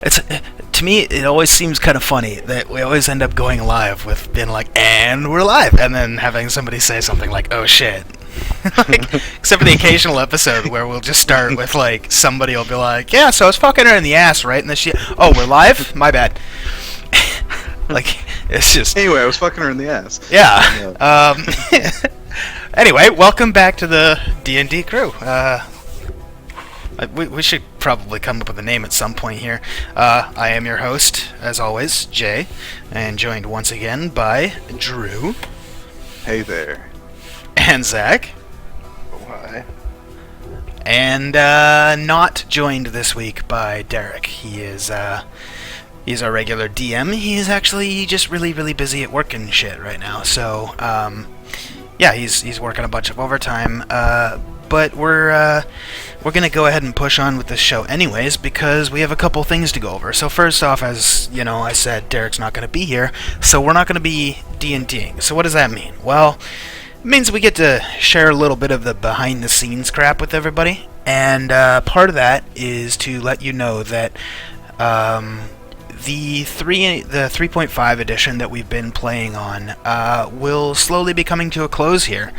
It's to me, it always seems kind of funny that we always end up going live with being like, "And we're live," and then having somebody say something like, "Oh shit." Like, except for the occasional episode where we'll just start with like somebody will be like, "Yeah, so I was fucking her in the ass, right?" And then she, "Oh, we're live? My bad." Like, it's just Anyway, I was fucking her in the ass. yeah. Anyway, welcome back to the DnD crew. We should probably come up with a name at some point here. I am your host, as always, Jay, and joined once again by Drew. Hey there. And Zach. Why? And not joined this week by Derek. He's our regular DM. He's actually just really, really busy at work and shit right now. So, yeah, he's working a bunch of overtime. But we're gonna go ahead and push on with this show anyways because we have a couple things to go over. So first off, as you know, I said Derek's not gonna be here, so we're not gonna be D&Ding. So what does that mean? Well, it means we get to share a little bit of the behind-the-scenes crap with everybody, and part of that is to let you know that the 3.5 edition that we've been playing on will slowly be coming to a close here.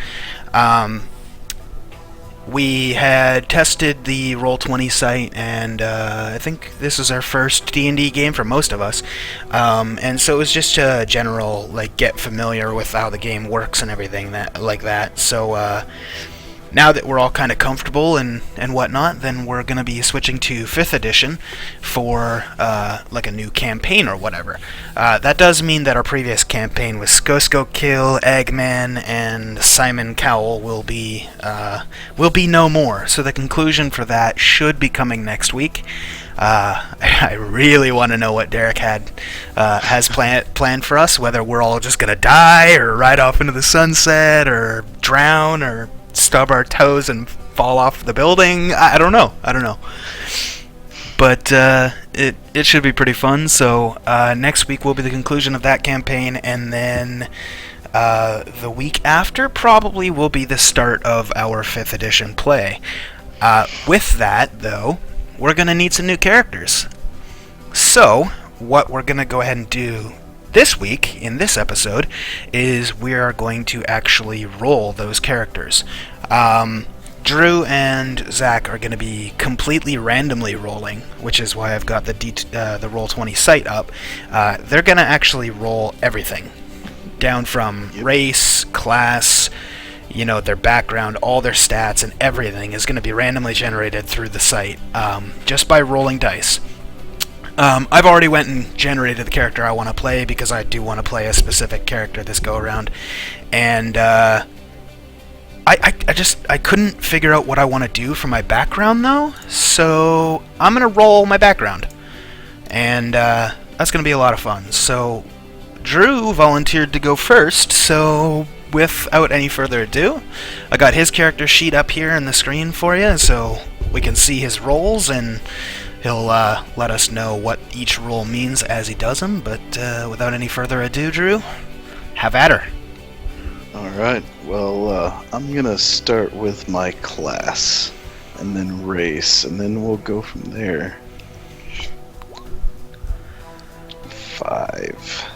We had tested the Roll20 site, and I think this is our first D&D game for most of us. And so it was just a general, like, get familiar with how the game works and everything like that. So now that we're all kind of comfortable and whatnot, then we're going to be switching to 5th edition for like a new campaign or whatever. That does mean that our previous campaign with Skosko Kill, Eggman, and Simon Cowell will be no more. So the conclusion for that should be coming next week. I really want to know what Derek has planned for us, whether we're all just going to die or ride off into the sunset or drown or stub our toes and fall off the building. I don't know. But it should be pretty fun. So next week will be the conclusion of that campaign, and then the week after probably will be the start of our 5th edition play. With that, though, we're going to need some new characters. So what we're going to go ahead and do this week, in this episode, is we are going to actually roll those characters. Drew and Zach are going to be completely randomly rolling, which is why I've got the Roll20 site up. They're going to actually roll everything, down from race, class, their background, all their stats, and everything is going to be randomly generated through the site, just by rolling dice. I've already went and generated the character I want to play because I do want to play a specific character this go around, and I couldn't figure out what I want to do for my background though, so I'm gonna roll my background, and that's gonna be a lot of fun. So Drew volunteered to go first, so without any further ado, I got his character sheet up here in the screen for you, so we can see his rolls and he'll let us know what each roll means as he does them, but without any further ado, Drew, have at her. Alright, well, I'm gonna start with my class, and then race, and then we'll go from there. 5.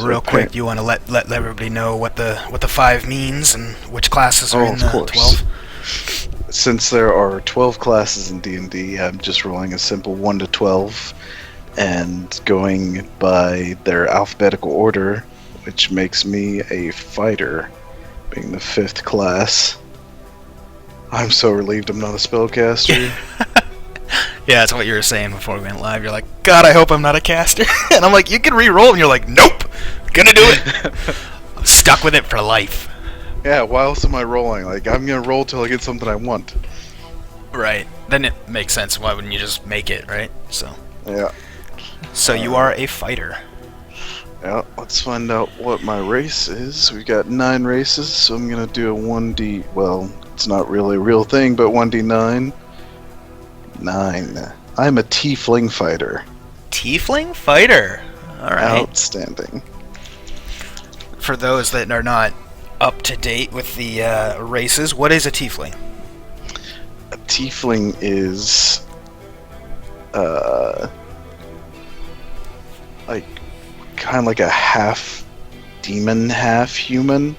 Real quick, you want to let everybody know what the 5 means and which classes are in the 12? Since there are 12 classes in D&D, I'm just rolling a simple 1 to 12 and going by their alphabetical order, which makes me a fighter, being the 5th class. I'm so relieved I'm not a spellcaster. Yeah, that's what you were saying before we went live. You're like, God, I hope I'm not a caster. And I'm like, you can re-roll, and you're like, nope, gonna do it. I'm stuck with it for life. Yeah, why else am I rolling? Like, I'm gonna roll till I get something I want. Right. Then it makes sense. Why wouldn't you just make it, right? So. Yeah. So you are a fighter. Yeah, let's find out what my race is. We got 9 races, so I'm gonna do a 1d... Well, it's not really a real thing, but 1d9. 9. I'm a tiefling fighter. Tiefling fighter? Alright. Outstanding. For those that are not up to date with the races, what is a tiefling? A tiefling is uh, like kind of like a half demon, half human.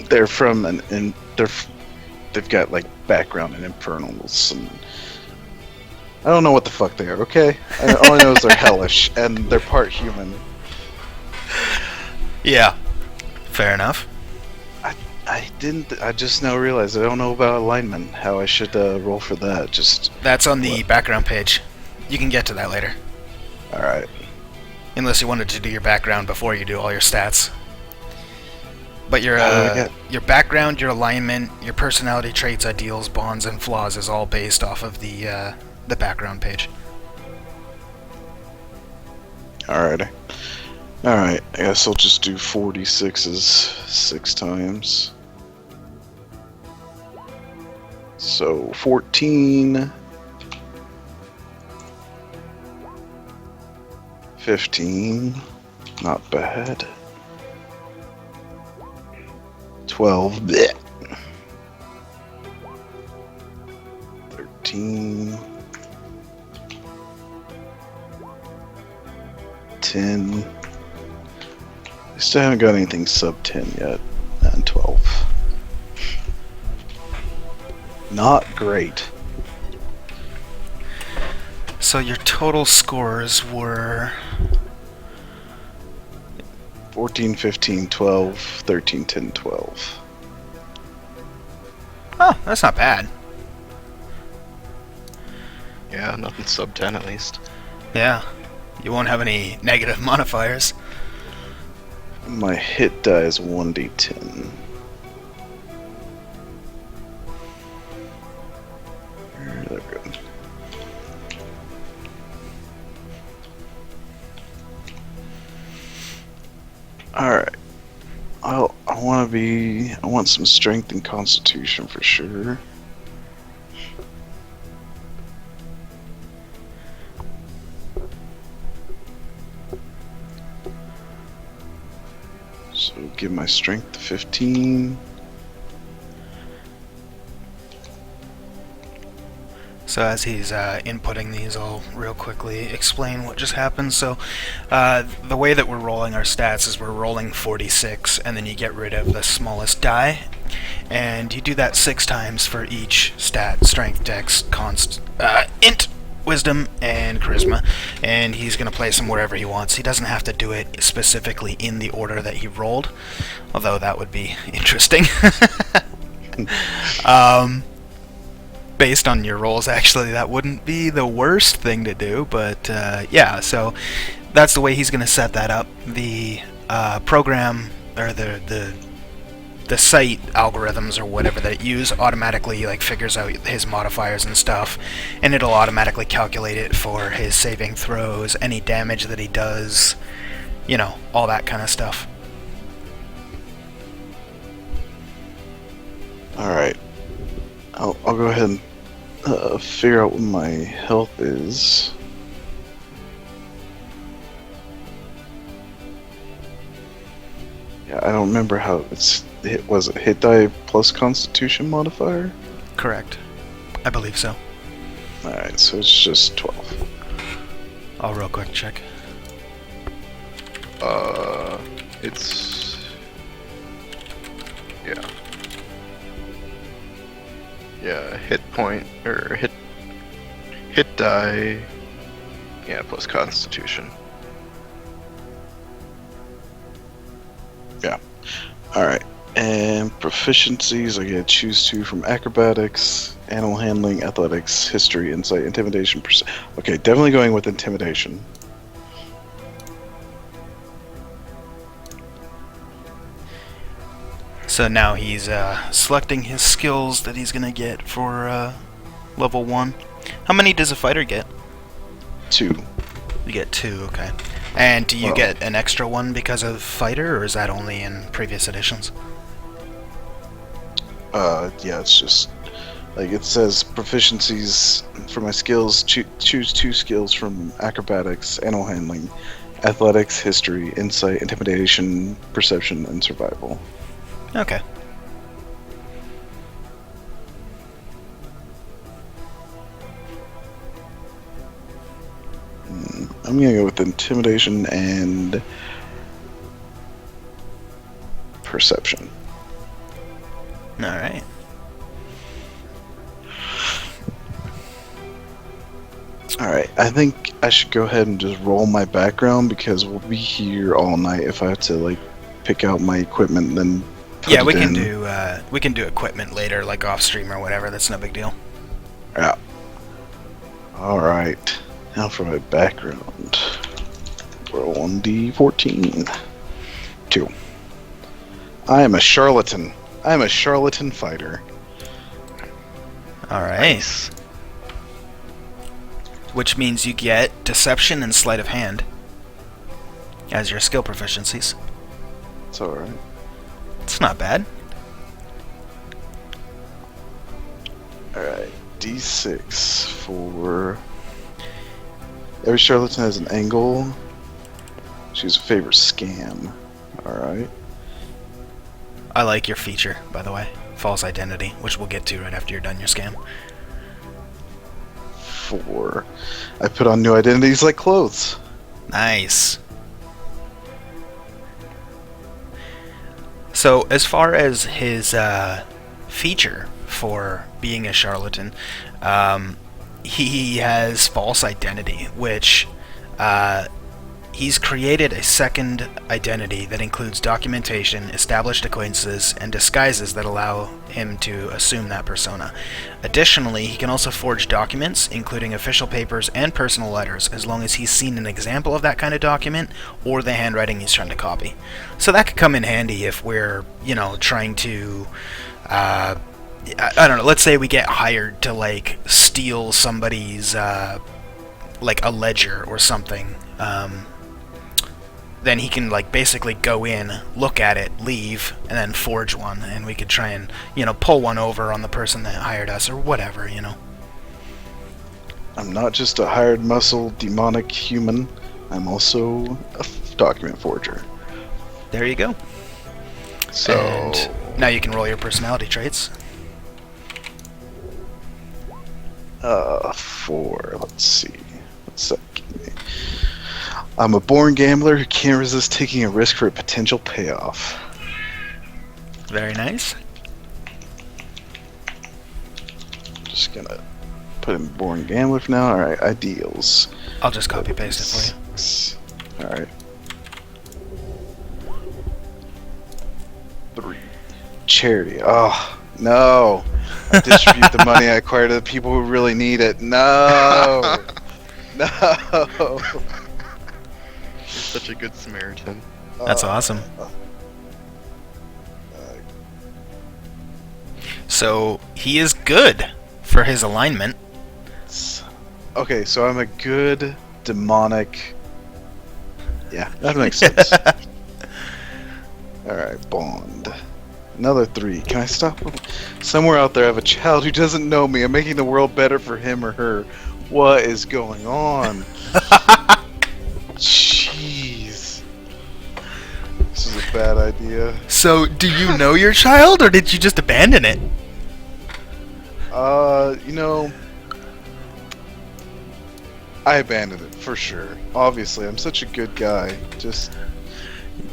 They're from they've got like background in infernals, and I don't know what the fuck they are. Okay, all I know is they're hellish and they're part human. Yeah, fair enough. I just now realized I don't know about alignment. How I should roll for that? That's on the background page. You can get to that later. All right. Unless you wanted to do your background before you do all your stats. But your background, your alignment, your personality traits, ideals, bonds, and flaws is all based off of the background page. Alrighty. Alright, I guess I'll just do 46s 6 times. So 14, 15, not bad. 12, bleh. 13, 10. I still haven't got anything sub 10 yet, and 12. Not great. So your total scores were 14, 15, 12, 13, 10, 12. Oh, that's not bad. Yeah, nothing sub 10 at least. Yeah. You won't have any negative modifiers. My hit die is 1d10. There we go. Alright. I want some strength and constitution for sure. So give my strength to 15. So as he's inputting these, I'll real quickly explain what just happened. So the way that we're rolling our stats is we're rolling 46, and then you get rid of the smallest die, and you do that 6 times for each stat: strength, dex, int, wisdom, and charisma. And he's going to place them wherever he wants. He doesn't have to do it specifically in the order that he rolled, although that would be interesting. Based on your rolls, actually, that wouldn't be the worst thing to do, but yeah, so that's the way he's going to set that up. The program, or the site algorithms or whatever that it use automatically like figures out his modifiers and stuff, and it'll automatically calculate it for his saving throws, any damage that he does, you know, all that kind of stuff. Alright. I'll go ahead and figure out what my health is. Yeah, I don't remember how was it hit die plus constitution modifier? Correct. I believe so. Alright, so it's just 12. I'll real quick check. It's... yeah. Yeah, hit point, or hit die, yeah, plus constitution. Yeah. Alright. And proficiencies, I get to choose 2 from acrobatics, animal handling, athletics, history, insight, intimidation. Okay, definitely going with intimidation. So now he's selecting his skills that he's gonna get for level 1. How many does a fighter get? 2. You get 2, okay. And do you get an extra one because of fighter, or is that only in previous editions? Yeah, it's just like it says proficiencies for my skills. Choose 2 skills from acrobatics, animal handling, athletics, history, insight, intimidation, perception, and survival. Okay. I'm gonna go with intimidation and perception. All right. Alright, I think I should go ahead and just roll my background because we'll be here all night if I have to, like, pick out my equipment and then put Yeah, it we can in. do equipment later, like off stream or whatever. That's no big deal. Yeah. Alright, now for my background. Roll 1d14. 2. I am a charlatan. I am a charlatan fighter. All right. Which means you get deception and sleight of hand as your skill proficiencies. It's alright. It's not bad. Alright, d6 for... Every charlatan has an angle. Choose a favorite scam. Alright. I like your feature, by the way. False identity, which we'll get to right after you're done your scam. 4. I put on new identities like clothes. Nice. So, as far as his feature for being a charlatan, he has false identity, which he's created a second identity that includes documentation, established acquaintances, and disguises that allow him to assume that persona. Additionally, he can also forge documents, including official papers and personal letters, as long as he's seen an example of that kind of document or the handwriting he's trying to copy. So that could come in handy if we're, trying to... I don't know, let's say we get hired to, like, steal somebody's, like, a ledger or something. Then he can, like, basically go in, look at it, leave, and then forge one, and we could try and, pull one over on the person that hired us, or whatever, I'm not just a hired muscle demonic human. I'm also a document forger. There you go. So And now you can roll your personality traits. 4. Let's see. What's that give me? I'm a born gambler who can't resist taking a risk for a potential payoff. Very nice. Just gonna put in born gambler for now. Alright, ideals. I'll just copy paste it for you. Alright. 3. Charity. Oh, no. I distribute the money I acquire to the people who really need it. No. No. you're such a good Samaritan. That's awesome. So he is good for his alignment. Okay, so I'm a good demonic. Yeah, that makes sense. Alright, Bond. Another 3. Can I stop? Somewhere out there I have a child who doesn't know me. I'm making the world better for him or her. What is going on? Jeez. This is a bad idea. So, do you know your child, or did you just abandon it? I abandoned it, for sure. Obviously, I'm such a good guy. Just...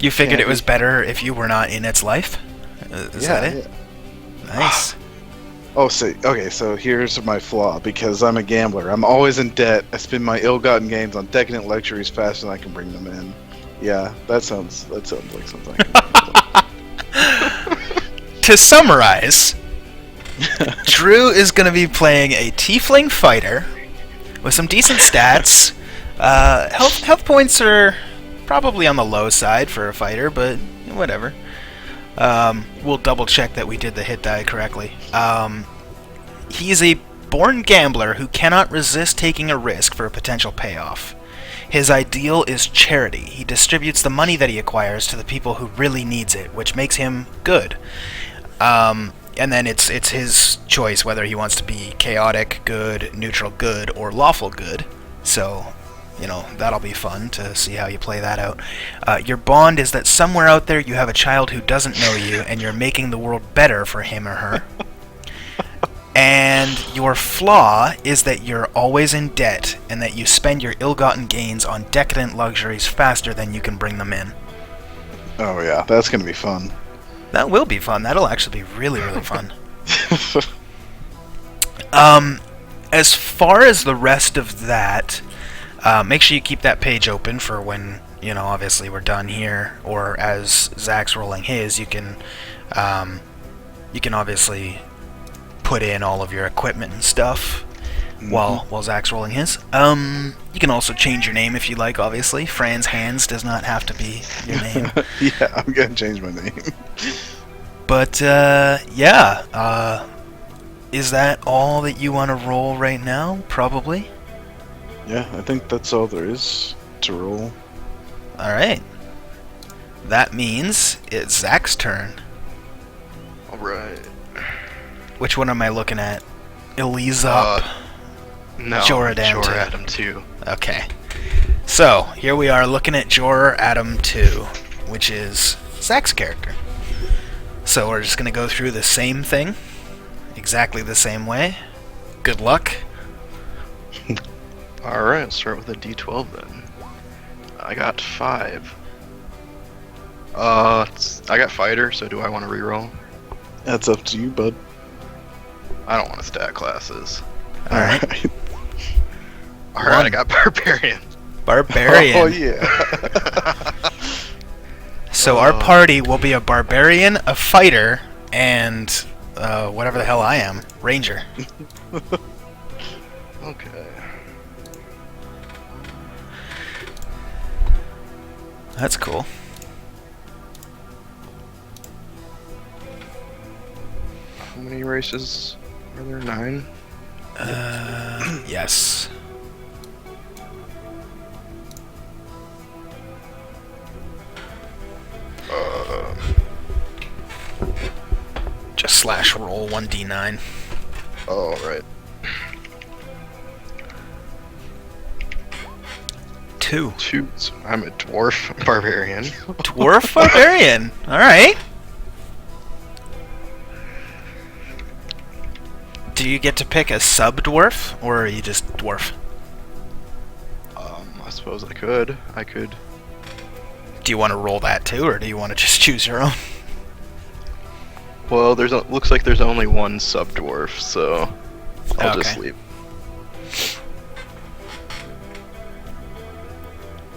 You figured it was better if you were not in its life? Is that it? Yeah. Nice. Oh, so here's my flaw. Because I'm a gambler, I'm always in debt. I spend my ill-gotten gains on decadent luxuries faster than I can bring them in. Yeah, that sounds like something. To summarize, Drew is going to be playing a tiefling fighter with some decent stats. Health points are probably on the low side for a fighter, but whatever. We'll double check that we did the hit die correctly. He is a born gambler who cannot resist taking a risk for a potential payoff. His ideal is charity. He distributes the money that he acquires to the people who really needs it, which makes him good. And then it's his choice whether he wants to be chaotic good, neutral good, or lawful good. So, that'll be fun to see how you play that out. Your bond is that somewhere out there you have a child who doesn't know you, and you're making the world better for him or her. And And your flaw is that you're always in debt, and that you spend your ill-gotten gains on decadent luxuries faster than you can bring them in. Oh yeah, that's gonna be fun. That will be fun. That'll actually be really, really fun. As far as the rest of that, make sure you keep that page open for when, obviously we're done here, or as Zach's rolling his, you can obviously put in all of your equipment and stuff while Zach's rolling his. You can also change your name if you like, obviously. Fran's Hands does not have to be your name. Yeah, I'm gonna change my name. But, is that all that you want to roll right now? Probably. Yeah, I think that's all there is to roll. Alright. That means it's Zach's turn. Alright. Which one am I looking at? Elizab. No, Joradam Joradam 2. Okay. So, here we are looking at Joradam 2, which is Zach's character. So we're just going to go through the same thing, exactly the same way. Good luck. Alright, let's start with a D12 then. I got 5. I got fighter, so do I want to reroll? That's up to you, bud. I don't want to stat classes. Alright. Alright, I got barbarian. Barbarian. Oh yeah. So our party will be a barbarian, a fighter, and whatever the hell I am, ranger. Okay. That's cool. How many races are there? 9? Yes. Just /roll 1d9. Oh, right. 2. 2. So I'm a dwarf barbarian. Dwarf barbarian. All right. Do you get to pick a sub-dwarf, or are you just dwarf? I suppose I could. Do you want to roll that too, or do you want to just choose your own? Well, looks like there's only one sub-dwarf, so I'll just leave.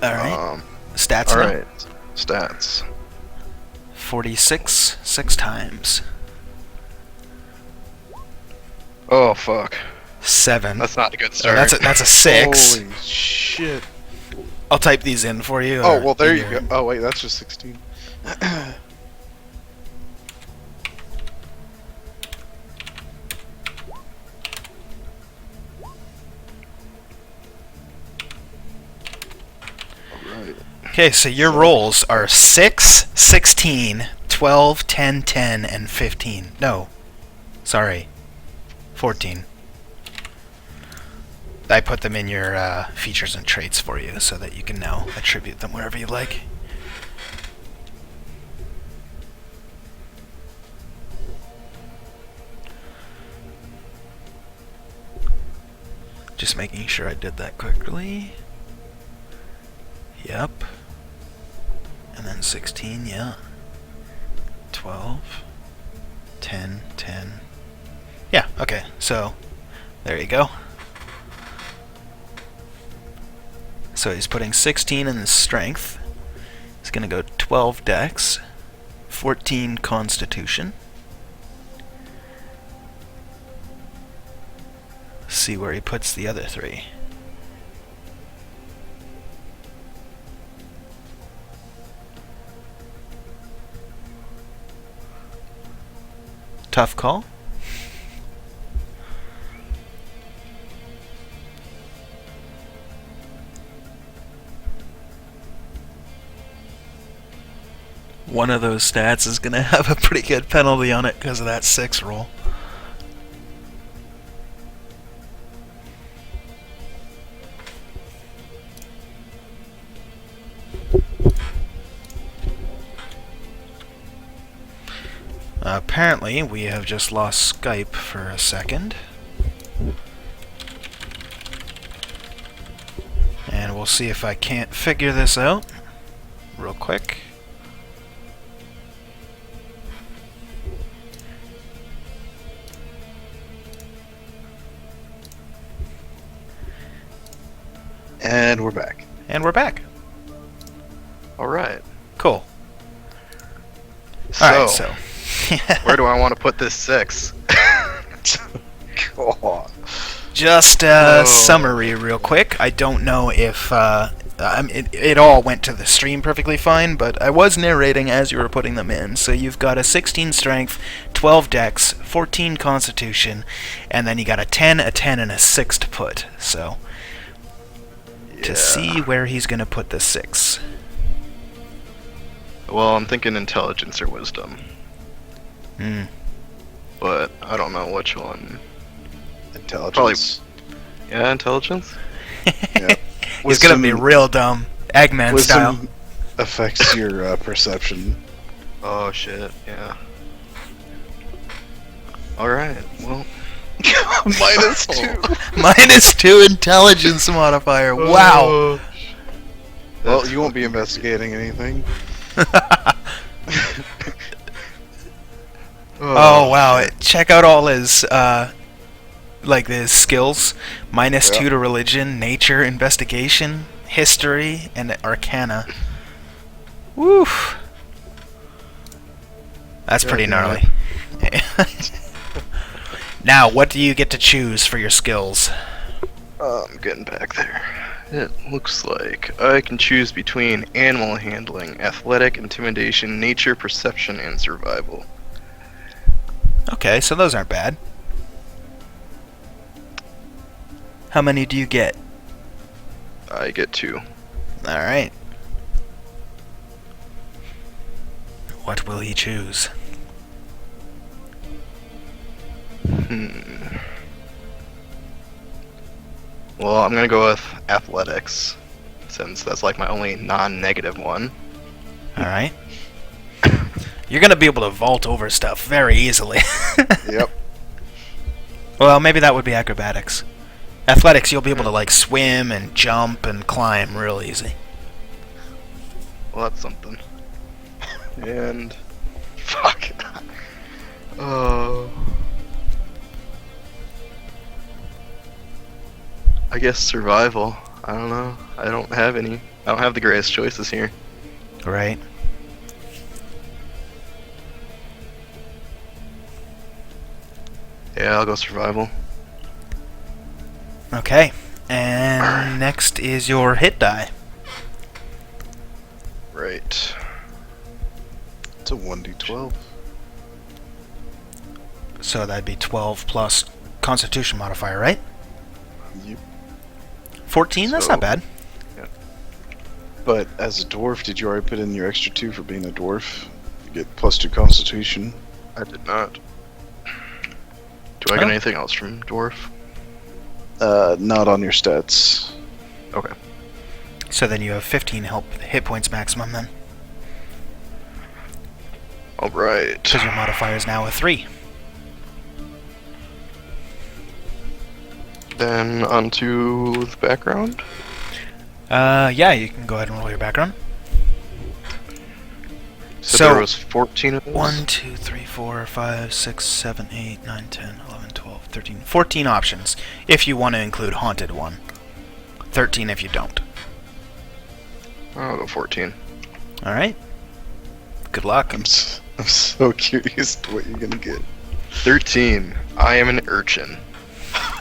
Alright. Stats now? Alright. Stats. 46, 6 times. Oh, fuck. 7. That's not a good Oh, start. that's a 6. Holy shit. I'll type these in for you. Oh, or well, there in you your- go. Oh, wait, that's just 16. Alright. Okay, so your rolls are 6, 16, 12, 10, 10, and 15. No. Sorry. 14. I put them in your features and traits for you so that you can now attribute them wherever you like. Just making sure I did that quickly. Yep. And then 16, yeah. 12, 10, 10. Yeah, okay, so there you go. So he's putting 16 in his strength. He's going to go 12 dex, 14 constitution. See where he puts the other 3. Tough call. One of those stats is going to have a pretty good penalty on it because of that 6 roll. Apparently, we have just lost Skype for a second. will see if I can't figure this out real quick. And we're back. And we're back. Alright. Cool. So, Alright, so. where do I want to put this 6? God. Just a summary real quick. I don't know if it all went to the stream perfectly fine, but I was narrating as you were putting them in. So you've got a 16 strength, 12 dex, 14 constitution, and then you got a 10, a 10, and a 6 to put. So to see where he's going to put the 6. Well, I'm thinking intelligence or wisdom. Hmm. But I don't know which one. Intelligence. Yeah, intelligence? Yeah. He's going to be real dumb. Eggman style. Wisdom affects your perception. Oh shit, yeah. Alright, well. -2. -2 intelligence modifier. Wow. Well, you won't be investigating anything. Oh wow! Check out all his his skills. -2 to religion, nature, investigation, history, and arcana. Woof. That's pretty gnarly. Now, what do you get to choose for your skills? I'm getting back there. It looks like I can choose between animal handling, athletic, intimidation, nature, perception, and survival. Okay, so those aren't bad. How many do you get? I get 2. Alright. What will he choose? Well, I'm gonna go with athletics, since that's like my only non-negative one. Alright. You're gonna be able to vault over stuff very easily. Yep. Well, maybe that would be acrobatics. Athletics, you'll be able to like swim and jump and climb real easy. Well, that's something. And fuck. Oh. I guess survival. I don't know. I don't have any. I don't have the greatest choices here. Right. Yeah, I'll go survival. Okay. And next is your hit die. Right. It's a 1d12. So that'd be 12 plus Constitution modifier, right? Yep. 14? That's So- not bad. But as a dwarf, did you already put in your extra 2 for being a dwarf? You get +2 Constitution. I did not. Do I get anything else from dwarf? Not on your stats. Okay. So then you have 15 hit points maximum then. All right. Because your modifier is now a 3. Then onto the background. Yeah, you can go ahead and roll your background. So there was 14 of those. 1, 2, 3, 4, 5, 6, 7, 8, 9, 10, 11, 12, 13, 14 options if you want to include Haunted one. 13 if you don't. I'll go 14. Alright. Good luck. I'm so curious to what you're gonna get. 13. I am an urchin.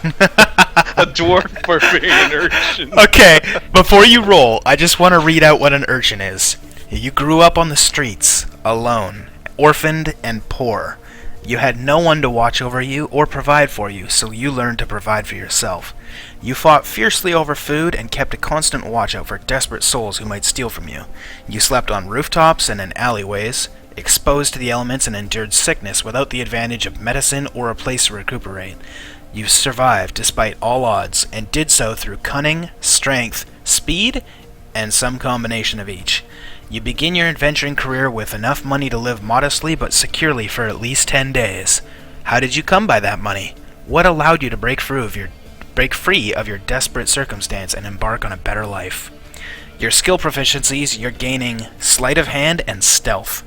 A dwarf for being an urchin. Okay, before you roll, I just want to read out what an urchin is. You grew up on the streets, alone, orphaned and poor. You had no one to watch over you or provide for you, so you learned to provide for yourself. You fought fiercely over food and kept a constant watch out for desperate souls who might steal from you. You slept on rooftops and in alleyways, exposed to the elements and endured sickness without the advantage of medicine or a place to recuperate. You survived despite all odds, and did so through cunning, strength, speed, and some combination of each. You begin your adventuring career with enough money to live modestly but securely for at least 10 days. How did you come by that money? What allowed you to break free of your break free of your desperate circumstance and embark on a better life. Your skill proficiencies, you're gaining sleight of hand and stealth.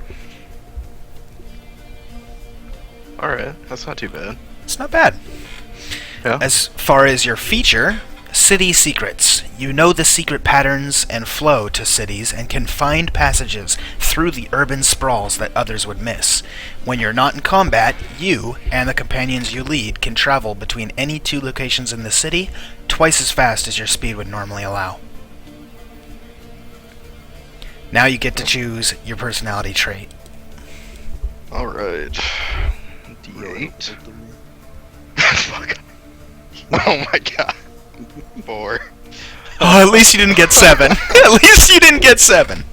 Alright, that's not too bad. It's not bad. Yeah. As far as your feature, city secrets. You know the secret patterns and flow to cities and can find passages through the urban sprawls that others would miss. When you're not in combat, you and the companions you lead can travel between any two locations in the city twice as fast as your speed would normally allow. Now you get to choose your personality trait. Alright. D8. Fuck. Oh my god. 4. Oh, at least you didn't get 7. At least you didn't get 7.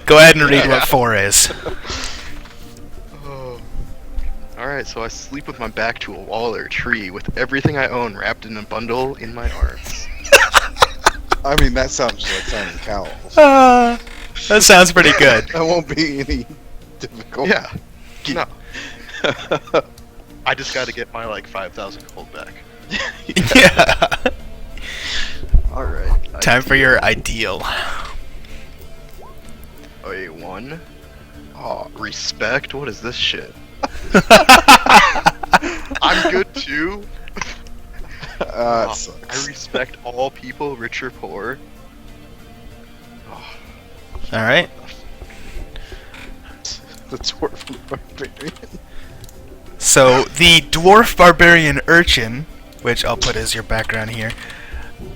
Go ahead and read what 4 is. Oh. Alright, so I sleep with my back to a wall or a tree with everything I own wrapped in a bundle in my arms. I mean, that sounds like Simon Cowell. That sounds pretty good. That won't be any difficult. Yeah. No. I just gotta get my, like, 5,000 gold back. Yeah. Alright. Time for your ideal. A1. Oh, respect? What is this shit? I'm good too. It sucks. I respect all people, rich or poor. Alright. The dwarf and the barbarian. So, the dwarf barbarian urchin, which I'll put as your background here,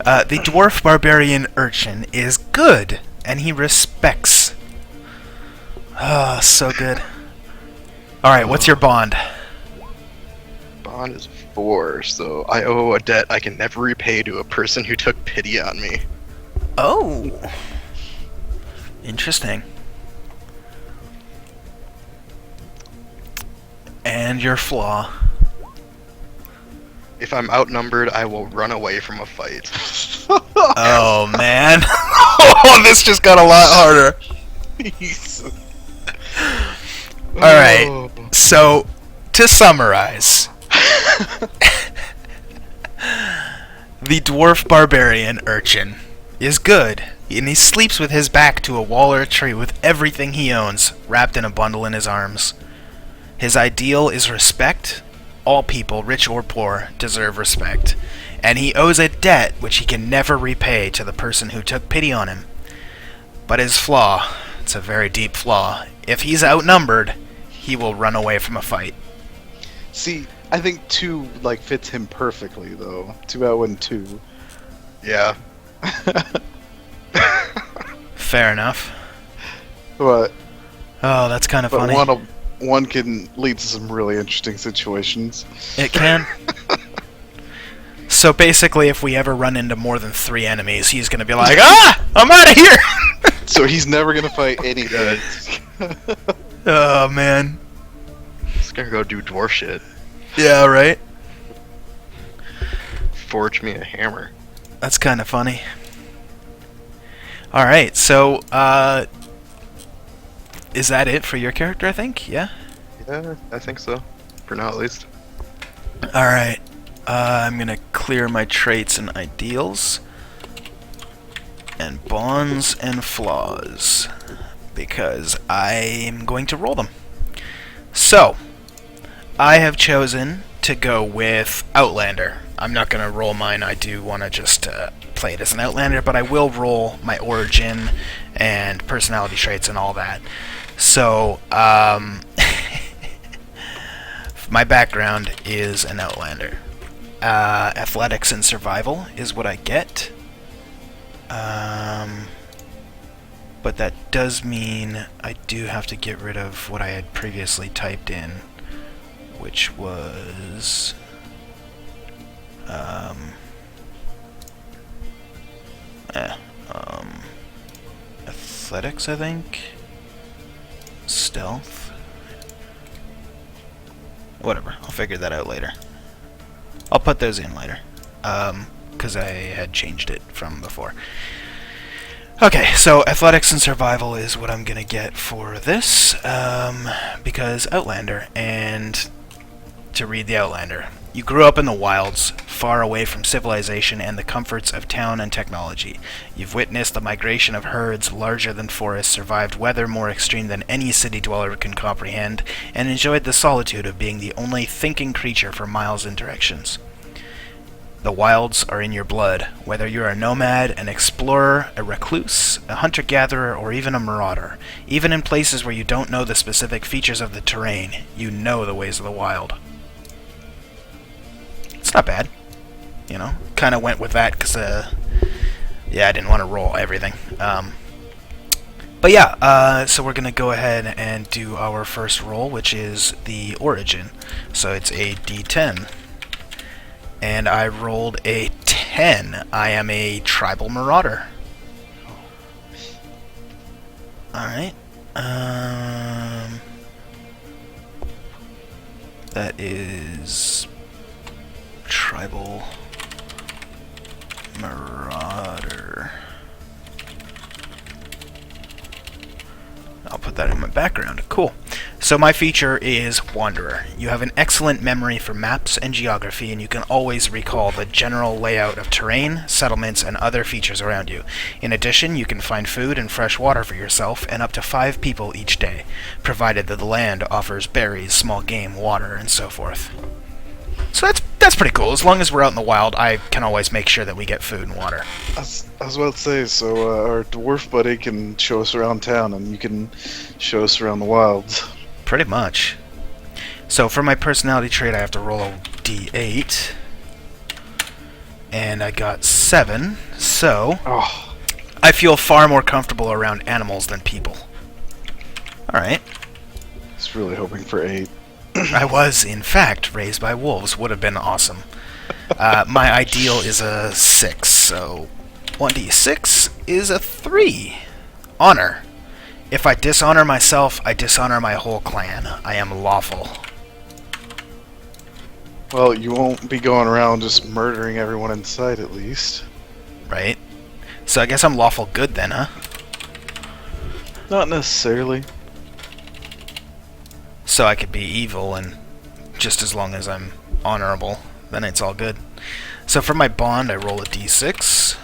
the dwarf barbarian urchin is good, and he respects. Ah, so good. Alright, what's your bond? Bond is 4, so I owe a debt I can never repay to a person who took pity on me. Oh. Interesting. And your flaw. If I'm outnumbered, I will run away from a fight. Oh, man. Oh, this just got a lot harder. Alright, so, to summarize. The dwarf barbarian urchin is good, and he sleeps with his back to a wall or a tree with everything he owns wrapped in a bundle in his arms. His ideal is respect. All people, rich or poor, deserve respect, and he owes a debt which he can never repay to the person who took pity on him. But his flaw, it's a very deep flaw. If he's outnumbered, he will run away from a fight. See, I think 2 like fits him perfectly though. 2 out and 2. Yeah. Fair enough. But Oh, that's kind of funny. one can lead to some really interesting situations. It can. So basically, if we ever run into more than 3 enemies, he's gonna be like, "Ah, I'm out of here!" So he's never gonna fight anybody. Oh man. Just gonna go do dwarf shit. Yeah, right. Forge me a hammer. That's kind of funny. All right, so is that it for your character? I think. Yeah. Yeah, I think so. For now, at least. All right. I'm gonna clear my traits and ideals, and bonds and flaws, because I'm going to roll them. So, I have chosen to go with Outlander. I'm not going to roll mine. I do want to just play it as an Outlander, but I will roll my origin and personality traits and all that. So, my background is an Outlander. Athletics and survival is what I get. But that does mean I do have to get rid of what I had previously typed in, which was athletics, I think. Stealth. Whatever, I'll figure that out later. I'll put those in later, because I had changed it from before. Okay, so athletics and survival is what I'm gonna get for this, because Outlander, and to read the Outlander. You grew up in the wilds, far away from civilization and the comforts of town and technology. You've witnessed the migration of herds larger than forests, survived weather more extreme than any city dweller can comprehend, and enjoyed the solitude of being the only thinking creature for miles in directions. The wilds are in your blood, whether you're a nomad, an explorer, a recluse, a hunter-gatherer, or even a marauder. Even in places where you don't know the specific features of the terrain, you know the ways of the wild. It's not bad. You know, kind of went with that because, yeah, I didn't want to roll everything. But yeah, so we're going to go ahead and do our first roll, which is the origin. So it's a d10. And I rolled a 10. I am a tribal marauder. Alright. That is tribal marauder. I'll put that in my background. Cool. So my feature is Wanderer. You have an excellent memory for maps and geography, and you can always recall the general layout of terrain, settlements, and other features around you. In addition, you can find food and fresh water for yourself and up to 5 people each day, provided that the land offers berries, small game, water, and so forth. So that's pretty cool. As long as we're out in the wild, I can always make sure that we get food and water. I was about to say, so our dwarf buddy can show us around town, and you can show us around the wilds. Pretty much. So for my personality trait, I have to roll a d8. And I got 7, so I feel far more comfortable around animals than people. Alright. I was really hoping for 8. I was, in fact, raised by wolves. Would have been awesome. My ideal is a 6, so 1d6 is a 3. Honor. If I dishonor myself, I dishonor my whole clan. I am lawful. Well, you won't be going around just murdering everyone in sight, at least. Right? So I guess I'm lawful good then, huh? Not necessarily. So I could be evil, and just as long as I'm honorable, then it's all good. So for my bond, I roll a d6.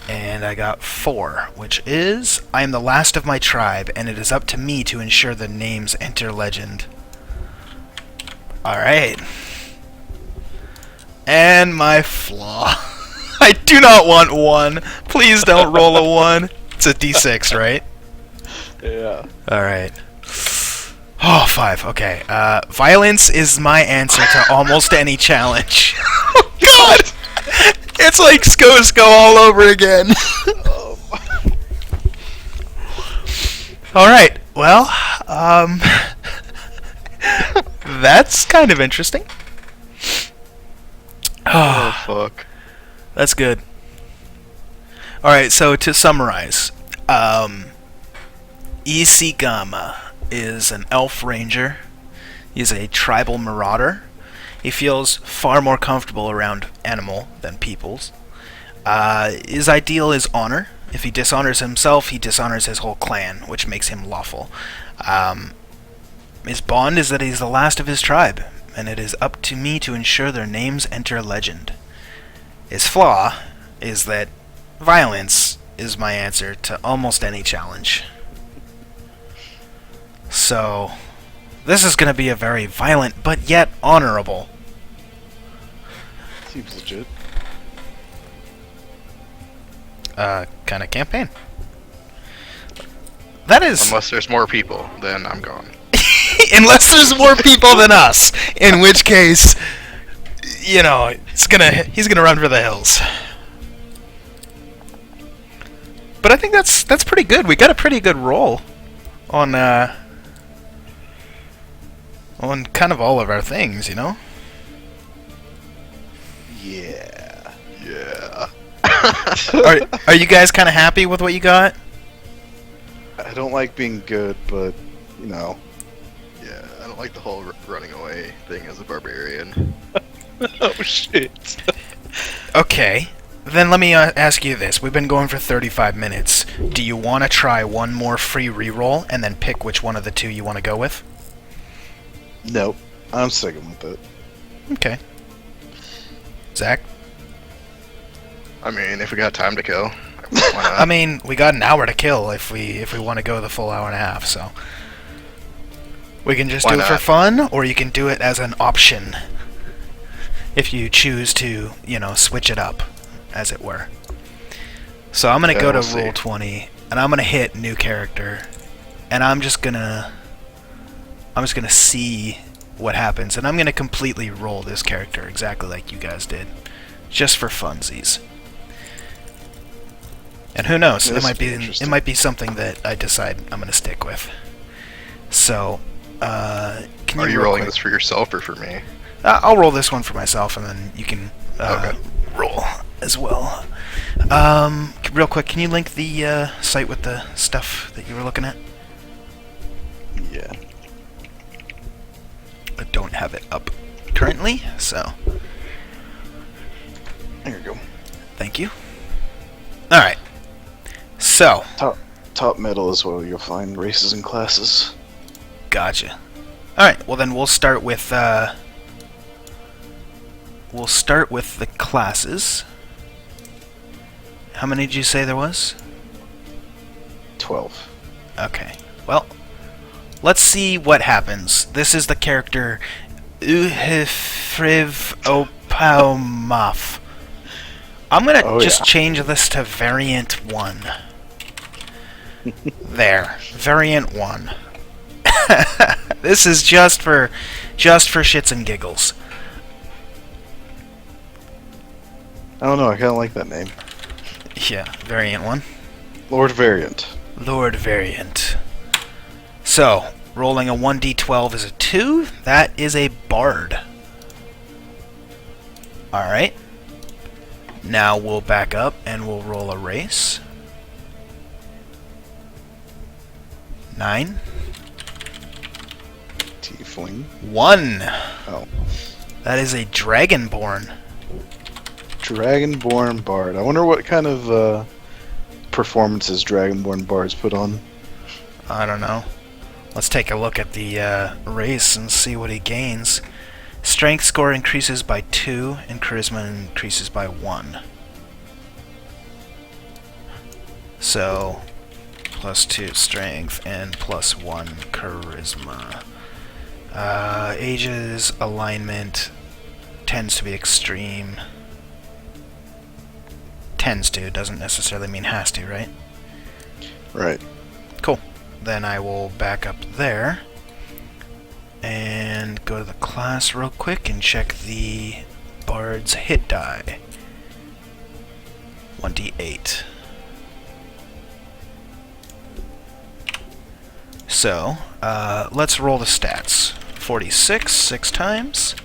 And I got 4, which is, I am the last of my tribe, and it is up to me to ensure the names enter legend. Alright. And my flaw. I do not want 1. Please don't roll a 1. It's a d6, right? Yeah. Alright. Oh, 5. Okay. Violence is my answer to almost any challenge. Oh, God! It's like Sko all over again. Alright, well, that's kind of interesting. Oh, fuck. That's good. Alright, so to summarize, Isigama is an elf ranger. He's a tribal marauder. He feels far more comfortable around animal than people's. His ideal is honor. If he dishonors himself, he dishonors his whole clan, which makes him lawful. His bond is that he's the last of his tribe, and it is up to me to ensure their names enter legend. His flaw is that violence is my answer to almost any challenge. So, this is going to be a very violent, but yet honorable. Seems legit. Kind of campaign. That is... Unless there's more people, then I'm gone. Unless there's more people than us, in which case, you know, he's gonna run for the hills. But I think that's pretty good. We got a pretty good roll on kind of all of our things, you know. Yeah. Yeah. Are you guys kind of happy with what you got? I don't like being good, but, you know. Yeah, I don't like the whole running away thing as a barbarian. Oh, shit. Okay, then let me ask you this. We've been going for 35 minutes. Do you want to try one more free reroll and then pick which one of the two you want to go with? Nope. I'm sticking with it. Okay. Zach? I mean, if we got time to kill, why not? I mean, we got an hour to kill if we want to go the full hour and a half, so we can just Why do it for not? fun, or you can do it as an option if you choose to, switch it up, as it were. So I'm gonna Okay, go to we'll see. roll 20, and I'm gonna hit new character, and I'm just gonna see what happens, and I'm gonna completely roll this character exactly like you guys did, just for funsies. And who knows? Yeah, It might this be would be interesting. it might be something that I decide I'm gonna stick with. So, can Are you real rolling quick- this for yourself or for me? I'll roll this one for myself, and then you can Okay. roll as well. Real quick, can you link the site with the stuff that you were looking at? Yeah. I don't have it up currently, so There you go. thank you. All right. So, Top middle is where you'll find races and classes. gotcha. All right. Well, then we'll start with the classes. How many did you say there was? 12. Okay. Well, let's see what happens. This is the character Uhifriv Opaumaf. I'm gonna Oh, just yeah. change this to variant 1. There. Variant 1. This is just for shits and giggles. I don't know, I kind of like that name. Yeah, variant 1. Lord Variant. Lord Variant. So, rolling a 1d12 is a 2. That is a bard. Alright. Now we'll back up and we'll roll a race. 9. Tiefling. 1. Oh. That is a Dragonborn. Dragonborn Bard. I wonder what kind of performances Dragonborn Bards put on. I don't know. Let's take a look at the race and see what he gains. Strength score increases by 2, and charisma increases by 1. So, +2 strength and +1 charisma. Ages, alignment, tends to be extreme. Tends to, doesn't necessarily mean has to, right? Right. Cool. Then I will back up there and go to the class real quick and check the Bard's hit die. 1d8. So, let's roll the stats. 46, 6 times.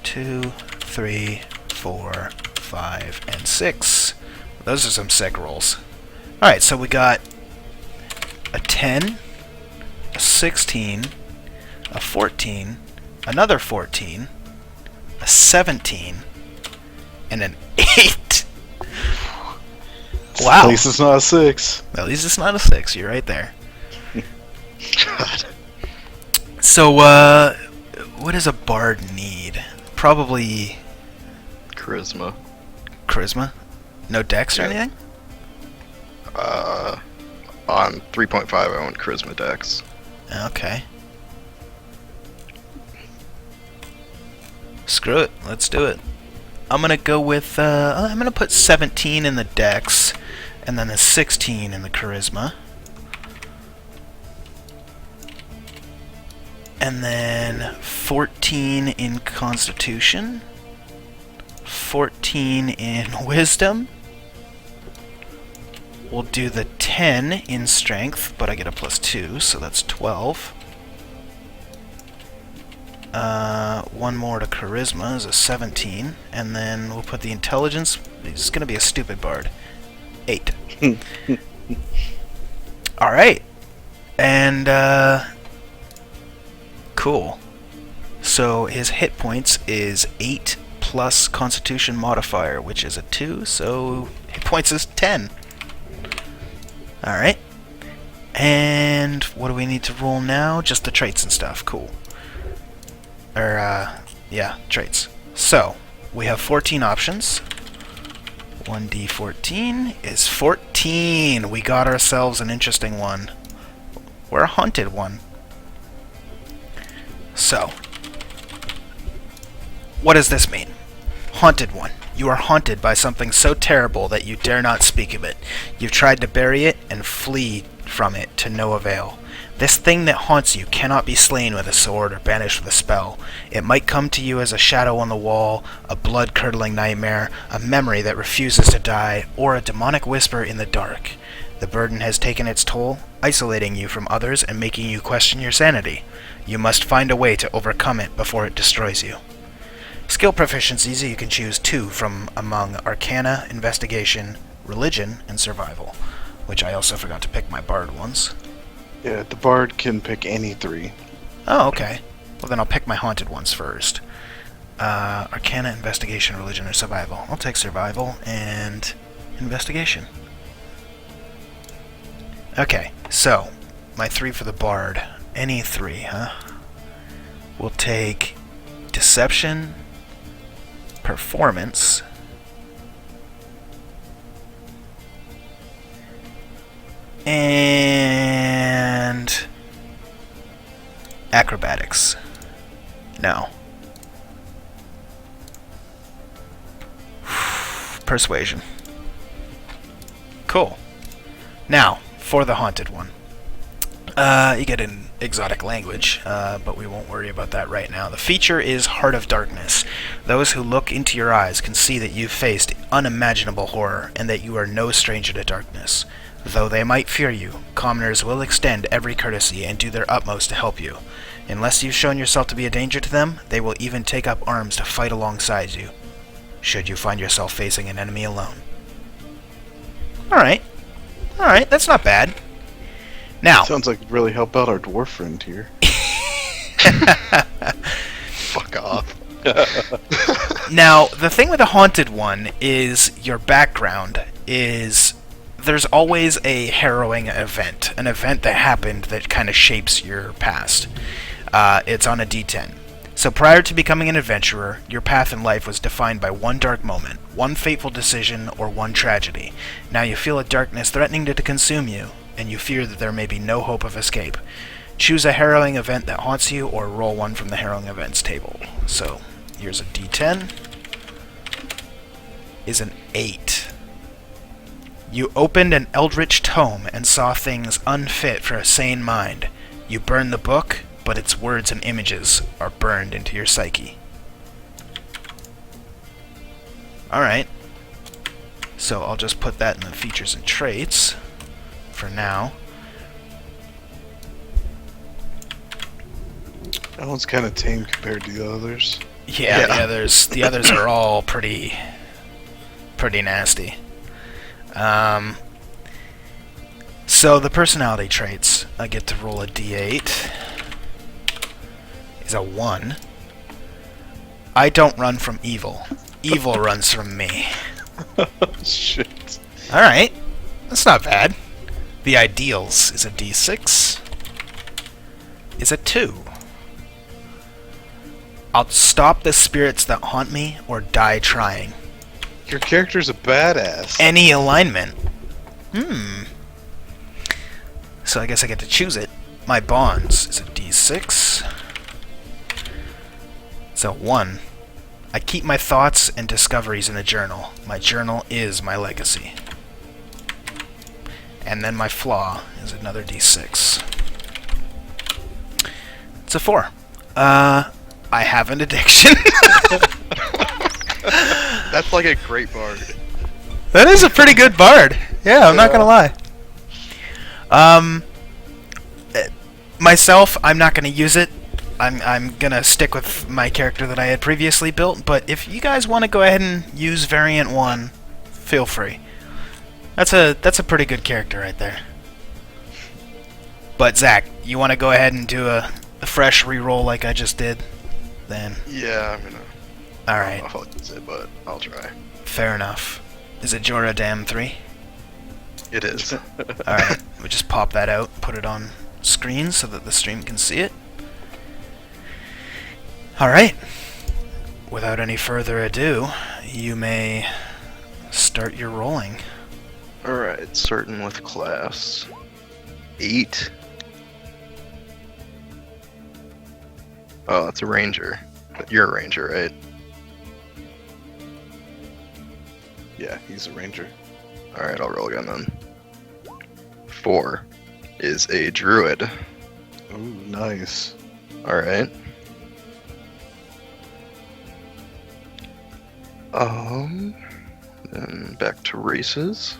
2, 3, 4, 5, and 6. Those are some sick rolls. Alright, so we got a 10, a 16, a 14, another 14, a 17, and an 8. Wow. At least it's not a 6. At least it's not a 6. You're right there. God. So, what does a bard need? Probably Charisma. charisma? No dex or Yeah. anything? On 3.5, I want Charisma Dex. Okay. Screw it. Let's do it. I'm gonna go with, I'm gonna put 17 in the dex, and then a 16 in the charisma. And then 14 in constitution. 14 in wisdom. We'll do the 10 in strength, but I get a +2, so that's 12. One more to charisma is a 17, and then we'll put the intelligence. It's gonna be a stupid bard. 8. All right, and cool. So his hit points is 8 plus Constitution modifier, which is a 2. So hit points is 10. All right. And what do we need to roll now? Just the traits and stuff. Cool. Traits. So, we have 14 options. 1d14 is 14. We got ourselves an interesting one. We're a haunted one. So, what does this mean? Haunted one. You are haunted by something so terrible that you dare not speak of it. You've tried to bury it and flee from it to no avail. This thing that haunts you cannot be slain with a sword or banished with a spell. It might come to you as a shadow on the wall, a blood-curdling nightmare, a memory that refuses to die, or a demonic whisper in the dark. The burden has taken its toll, isolating you from others and making you question your sanity. You must find a way to overcome it before it destroys you. Skill proficiencies, you can choose 2 from among Arcana, Investigation, Religion, and Survival, which I also forgot to pick my Bard ones. Yeah, the bard can pick any 3. Oh, okay. Well, then I'll pick my haunted ones first. Arcana, Investigation, Religion, or Survival. I'll take Survival and Investigation. Okay, so, my 3 for the Bard. Any 3, huh? We'll take Deception, Performance, and Acrobatics. No. Persuasion. Cool. Now, for the haunted one. You get an exotic language, but we won't worry about that right now. The feature is Heart of Darkness. Those who look into your eyes can see that you've faced unimaginable horror, and that you are no stranger to darkness. Though they might fear you, commoners will extend every courtesy and do their utmost to help you. Unless you've shown yourself to be a danger to them, they will even take up arms to fight alongside you, should you find yourself facing an enemy alone. Alright, that's not bad. Now, Sounds like it'd really help out our dwarf friend here. Fuck off. now, the thing with a haunted one is your background is there's always a harrowing event, an event that happened that kind of shapes your past. It's on a D10. So prior to becoming an adventurer, your path in life was defined by one dark moment, one fateful decision, or one tragedy. Now you feel a darkness threatening to consume you, and you fear that there may be no hope of escape. Choose a harrowing event that haunts you, or roll one from the harrowing events table. So, here's a D10. Is an 8. You opened an eldritch tome and saw things unfit for a sane mind. You burned the book, but its words and images are burned into your psyche. Alright. So I'll just put that in the features and traits for now. That one's kind of tame compared to the others. Yeah, the others are all pretty nasty. So the personality traits, I get to roll a d8. Is a 1. I don't run from evil. Evil runs from me. Shit. Alright, that's not bad. The ideals is a d6. Is a 2. I'll stop the spirits that haunt me or die trying. Your character's a badass. Any alignment. So I guess I get to choose it. My bonds is a d6. It's a 1. I keep my thoughts and discoveries in a journal. My journal is my legacy. And then my flaw is another d6. It's a 4. I have an addiction. That's like a great bard. That is a pretty good bard. Yeah, I'm not gonna lie. Myself, I'm not gonna use it. I'm gonna stick with my character that I had previously built, but if you guys want to go ahead and use variant 1, feel free. That's a pretty good character right there. But Zach, you want to go ahead and do a fresh reroll like I just did? Then Yeah, I'm gonna. alright, I'll use it, but I'll try. fair enough. Is it Jorah Dam 3? It is. Alright, we'll just pop that out, put it on screen so that the stream can see it. Alright. Without any further ado, you may start your rolling. Alright, starting with class 8. Oh, it's a ranger. But you're a ranger, right? Yeah, he's a ranger. Alright, I'll roll again then. 4 is a druid. Ooh, nice. Alright. Then back to races.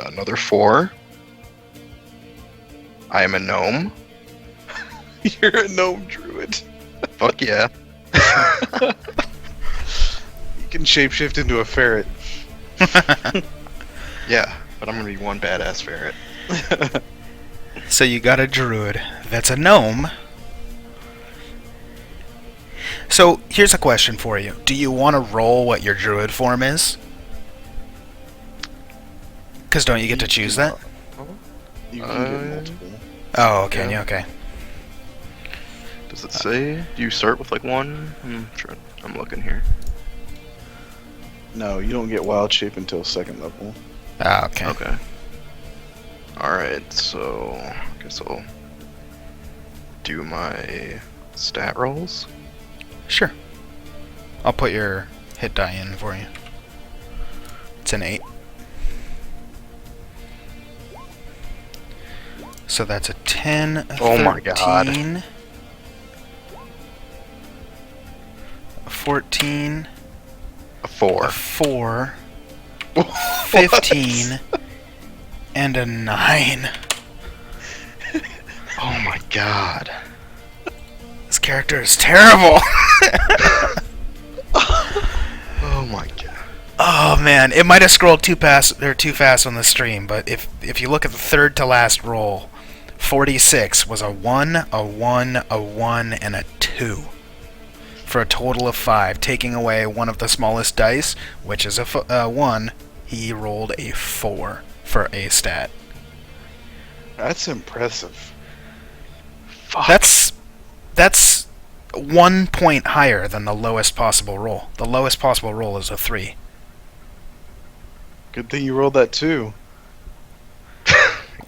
Another 4. I am a gnome. You're a gnome druid. Fuck yeah. You can shapeshift into a ferret. Yeah, but I'm gonna be one badass ferret. So you got a druid that's a gnome. So here's a question for you. Do you want to roll what your druid form is? Because don't you get to choose that? You can get multiple. Oh, okay, Yeah. yeah, okay. Does it say? Do you start with like one? I'm looking here. No, you don't get wild shape until 2nd level. Ah, okay. Okay. Alright, so I guess I'll do my stat rolls. Sure. I'll put your hit die in for you. It's an 8. So that's a 10, a 13, Oh my God. a 14, A 4. a 4, 15, and a 9. Oh my god. This character is terrible. Oh my god. Oh man, it might have scrolled too fast on the stream, but if you look at the third to last roll, 46 was a 1, a 1, a 1, and a 2. For a total of 5, taking away one of the smallest dice, which is a 1, he rolled a 4 for a stat. That's impressive. Fuck. That's 1 point higher than the lowest possible roll. The lowest possible roll is a 3. Good thing you rolled that too.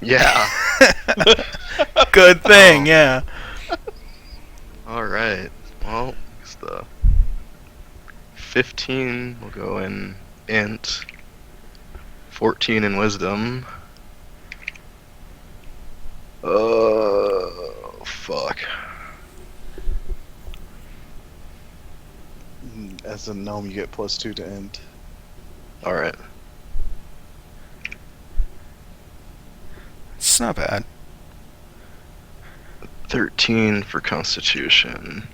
Yeah. Good thing, yeah. Alright. Well, it's the 15 will go in int. 14 in wisdom. Fuck. As a gnome, you get +2 to end. Alright. It's not bad. 13 for constitution.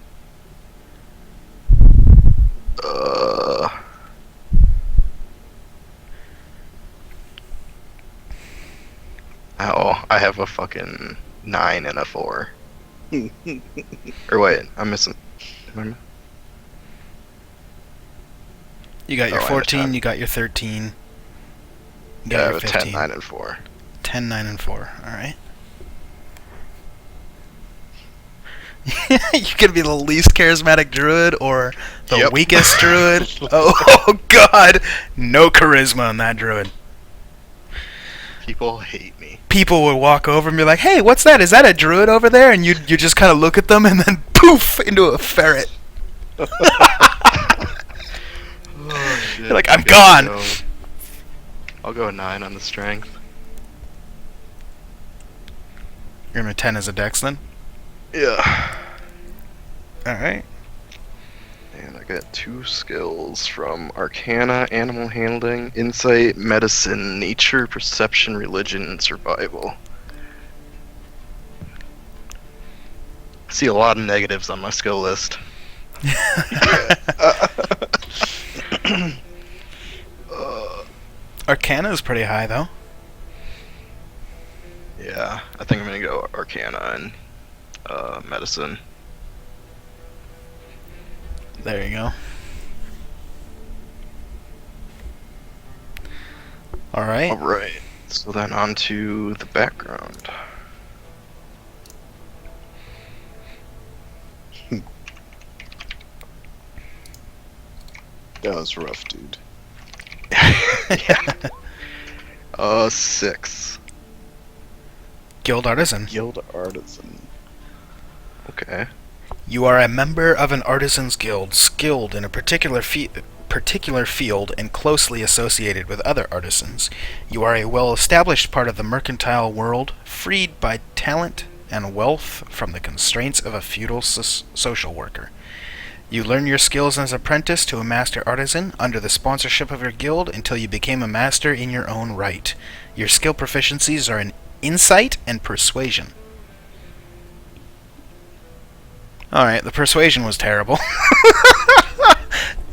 Oh, I have a fucking 9 and a 4. Or wait, I'm missing. You got your Oh, I have a 14, 10. you got your 13. You Yeah, got I your have a 15. 10, 9, and 4. 10, 9, and 4. Alright. You could be the least charismatic druid or the Yep. weakest druid. Oh god! No charisma on that druid. People hate me. People would walk over and be like, "Hey, what's that? Is that a druid over there?" And you just kind of look at them and then poof into a ferret. Oh, shit. You're like, "I'm Okay, gone." so I'll go 9 on the strength. You're gonna 10 as a dex then? Yeah. Alright. And I got 2 skills from Arcana, Animal Handling, Insight, Medicine, Nature, Perception, Religion, and Survival. I see a lot of negatives on my skill list. Arcana is pretty high though. Yeah, I think I'm gonna go Arcana and Medicine. There you go. Alright. Alright. So then on to the background. That was rough, dude. Yeah. 6. Guild Artisan. Guild Artisan. Okay. You are a member of an artisan's guild, skilled in a particular field and closely associated with other artisans. You are a well-established part of the mercantile world, freed by talent and wealth from the constraints of a feudal social worker. You learn your skills as an apprentice to a master artisan under the sponsorship of your guild until you became a master in your own right. Your skill proficiencies are in insight and persuasion. Alright, the persuasion was terrible.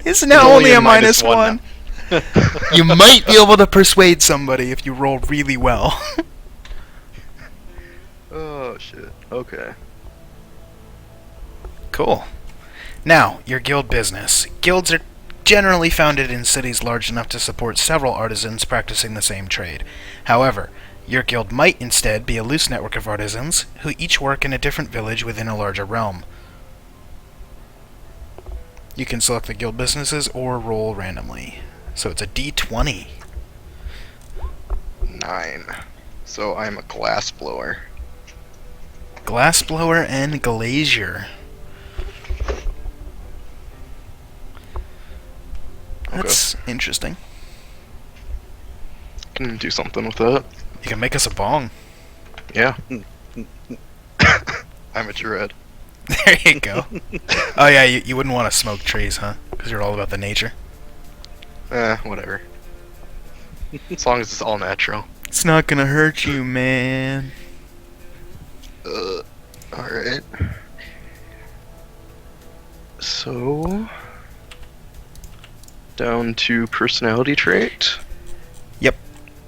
It's now only a -1. You might be able to persuade somebody if you roll really well. Oh shit. Okay. Cool. Now, your guild business. Guilds are generally founded in cities large enough to support several artisans practicing the same trade. However, your guild might instead be a loose network of artisans who each work in a different village within a larger realm. You can select the guild businesses or roll randomly. So it's a D20. 9. So I'm a glass blower. Glassblower and Glazier. That's interesting. Can do something with that. You can make us a bong. Yeah. I'm a druid. There you go. Oh yeah, you wouldn't want to smoke trees, huh? Because you're all about the nature. Whatever. As long as it's all natural. It's not gonna hurt you, man. Alright. So... down to personality trait.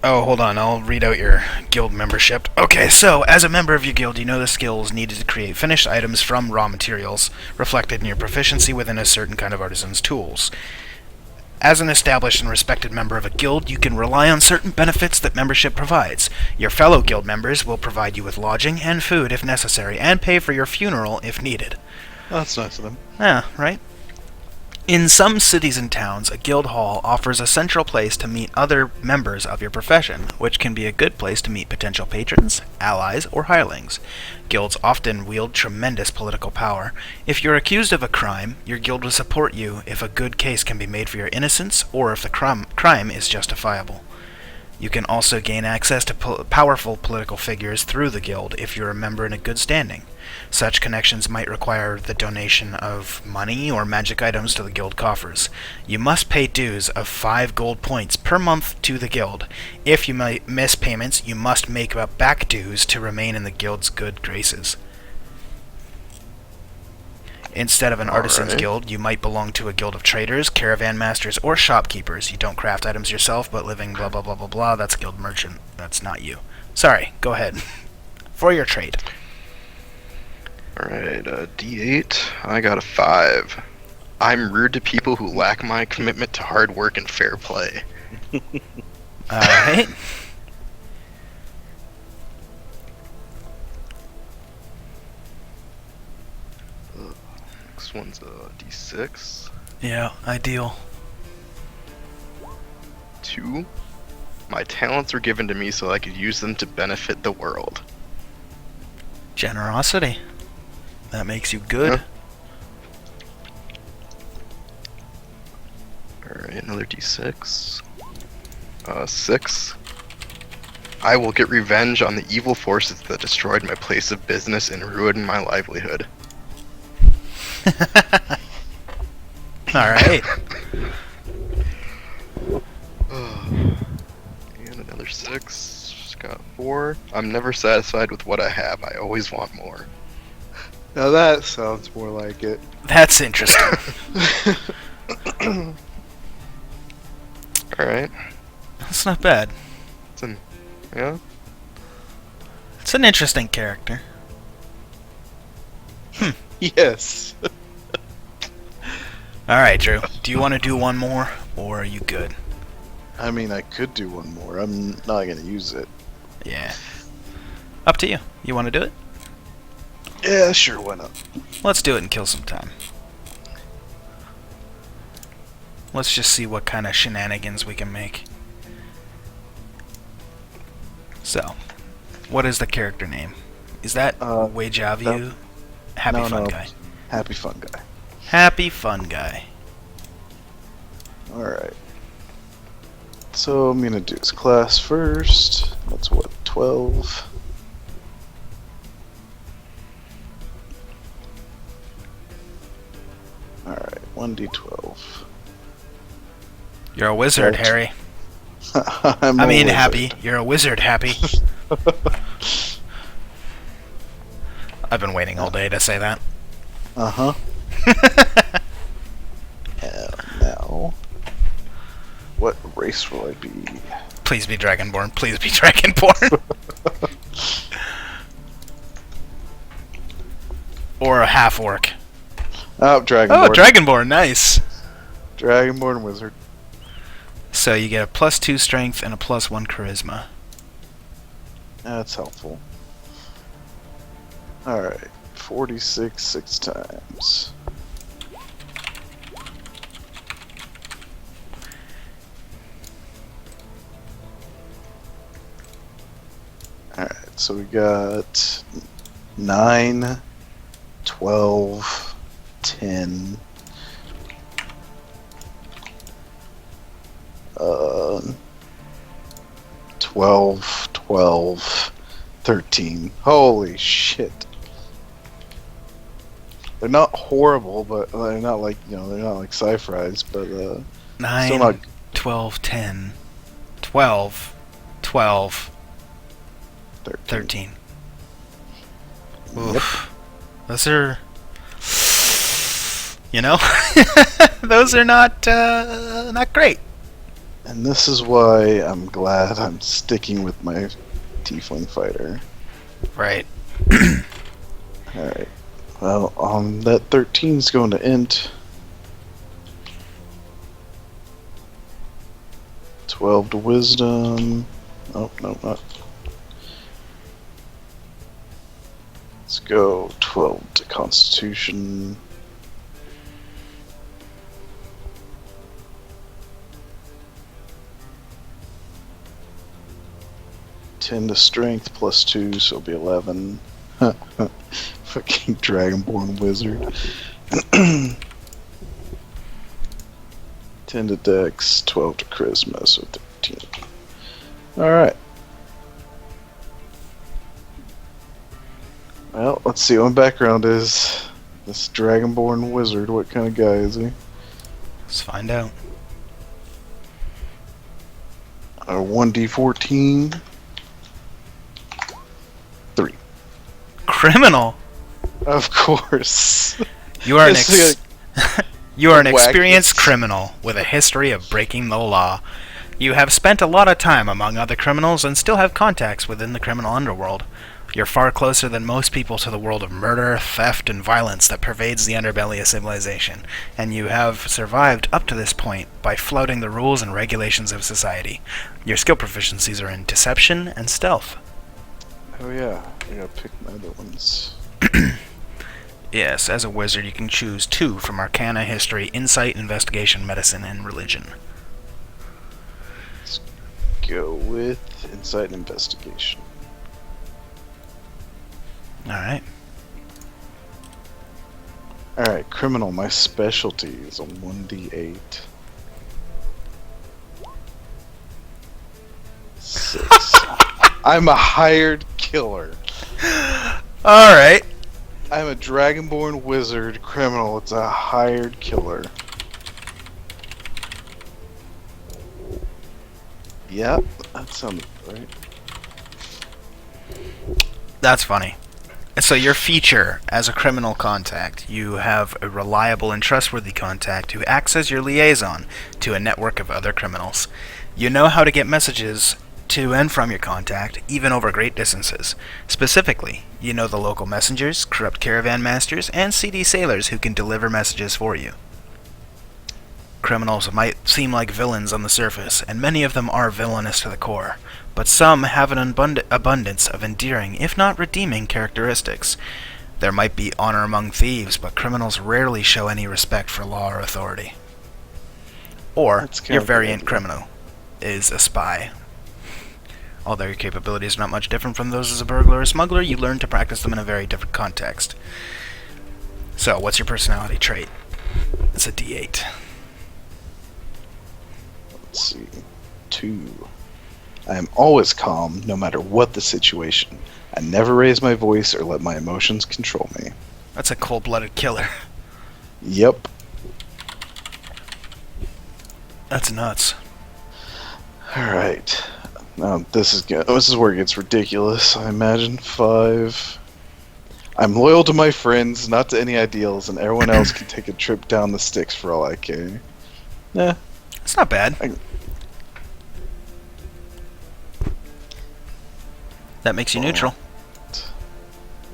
Oh, hold on, I'll read out your guild membership. Okay, so, as a member of your guild, you know the skills needed to create finished items from raw materials, reflected in your proficiency within a certain kind of artisan's tools. As an established and respected member of a guild, you can rely on certain benefits that membership provides. Your fellow guild members will provide you with lodging and food if necessary, and pay for your funeral if needed. Oh, that's nice of them. Yeah, right? In some cities and towns, a guild hall offers a central place to meet other members of your profession, which can be a good place to meet potential patrons, allies, or hirelings. Guilds often wield tremendous political power. If you're accused of a crime, your guild will support you if a good case can be made for your innocence, or if the crime is justifiable. You can also gain access to powerful political figures through the guild if you're a member in a good standing. Such connections might require the donation of money or magic items to the guild coffers. You must pay dues of 5 gold points per month to the guild. If you miss payments, you must make back dues to remain in the guild's good graces. Instead of an artisan's guild, you might belong to a guild of traders, caravan masters, or shopkeepers. You don't craft items yourself, but living blah blah blah blah blah. That's guild merchant. That's not you. Sorry, go ahead. For your trade. Alright, D8. I got a 5. I'm rude to people who lack my commitment to hard work and fair play. Alright. Next one's a D6. Yeah, ideal. 2. My talents were given to me so I could use them to benefit the world. Generosity. That makes you good. Alright, another D6. 6. I will get revenge on the evil forces that destroyed my place of business and ruined my livelihood. Alright. And another 6. Just got 4. I'm never satisfied with what I have. I always want more. Now that sounds more like it. That's interesting. Alright. That's not bad. Yeah? It's an interesting character. Yes. Alright, Drew. Do you want to do one more, or are you good? I mean, I could do one more. I'm not gonna use it. Yeah. Up to you. You want to do it? Yeah, sure, why not? Let's do it and kill some time. Let's just see what kind of shenanigans we can make. So, what is the character name? Is that Wajavu? Happy no, Fun no. Guy. Happy Fun Guy. Happy Fun Guy. Alright. So I'm gonna do his class first. That's what, 12? Alright, 1d12. You're a wizard, Right. Harry. I mean, Happy. You're a wizard, Happy. I've been waiting all day to say that. Uh-huh. And now, what race will I be? Please be Dragonborn. Please be Dragonborn. Or a half-orc. Oh, Dragonborn. Oh, Dragonborn. Nice. Dragonborn wizard. So you get a +2 strength and a +1 charisma. That's helpful. Alright, 46 6 times. Alright, so we got 9, 12, 10, 12, 12, 13. Holy shit. They're not horrible, but they're not like, they're not like Cypherize, but 9, still not 12, 10, 12, 12, 13. 13. Yep. Oof. Those are... You know? Those are not great. And this is why I'm glad I'm sticking with my Tiefling fighter. Right. Alright. Well, that 13 is going to int. 12 to wisdom. Oh, no, not. Let's go 12 to constitution. +10 to strength, +2, so it'll be 11. Fucking Dragonborn wizard. 10 to dex, 12 to charisma, so 13. Alright. Well, let's see what my background is. This Dragonborn wizard, what kind of guy is he? Let's find out. 1d14. 3. Criminal. Of course. You are an This is you are an whack. experienced criminal with a history of breaking the law. You have spent a lot of time among other criminals and still have contacts within the criminal underworld. You're far closer than most people to the world of murder, theft, and violence that pervades the underbelly of civilization, and you have survived up to this point by flouting the rules and regulations of society. Your skill proficiencies are in deception and stealth. Oh yeah, I gotta pick my other ones. Yes, as a wizard you can choose 2 from Arcana, History, Insight, Investigation, Medicine, and Religion. Let's go with insight and investigation. Alright. Alright, criminal, my specialty is a 1d8. 6. I'm a hired killer. Alright. I'm a Dragonborn wizard criminal. It's a hired killer. Yep, that sounds right. That's funny. So your feature as a criminal contact, you have a reliable and trustworthy contact who acts as your liaison to a network of other criminals. You know how to get messages to and from your contact, even over great distances. Specifically, you know the local messengers, corrupt caravan masters, and seedy sailors who can deliver messages for you. Criminals might seem like villains on the surface, and many of them are villainous to the core, but some have an abundance of endearing, if not redeeming, characteristics. There might be honor among thieves, but criminals rarely show any respect for law or authority. Or, That's kind your of variant weird. criminal is a spy. Although your capabilities are not much different from those as a burglar or smuggler, you learn to practice them in a very different context. So, what's your personality trait? It's a D8. Let's see. 2. I am always calm, no matter what the situation. I never raise my voice or let my emotions control me. That's a cold-blooded killer. Yep. That's nuts. Alright. Now, this is where it gets ridiculous, I imagine. 5. I'm loyal to my friends, not to any ideals, and everyone else can take a trip down the sticks for all I care. Yeah. It's not bad. That makes you neutral.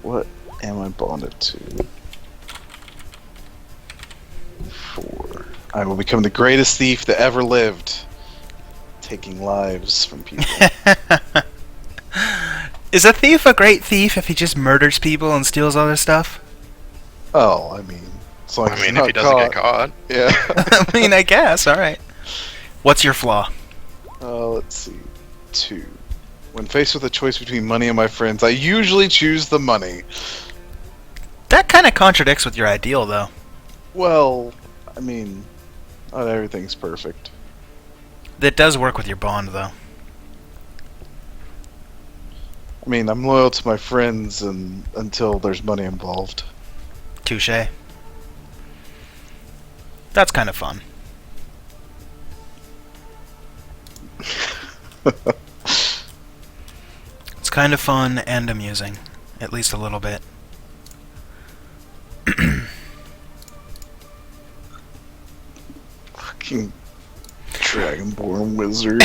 What am I bonded to? 4. I will become the greatest thief that ever lived, taking lives from people. Is a thief a great thief if he just murders people and steals all their stuff? Oh, I mean, as long as he's if not he doesn't get caught. Yeah. I mean, I guess. All right. What's your flaw? Let's see. 2. When faced with a choice between money and my friends, I usually choose the money. That kind of contradicts with your ideal, though. Well, I mean, not everything's perfect. That does work with your bond, though. I mean, I'm loyal to my friends until there's money involved. Touché. That's kind of fun. It's kind of fun and amusing. At least a little bit. Fucking Dragonborn wizard.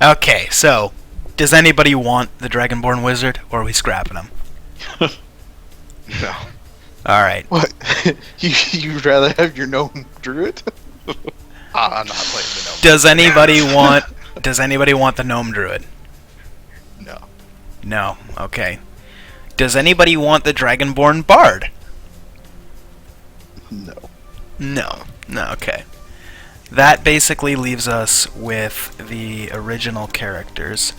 Okay, so, does anybody want the Dragonborn wizard, or are we scrapping him? No. Alright. What? You'd rather have your gnome druid? I'm not playing the gnome. Does anybody want the gnome druid? No. No. Okay. Does anybody want the Dragonborn bard? No. No. No, okay. That basically leaves us with the original characters.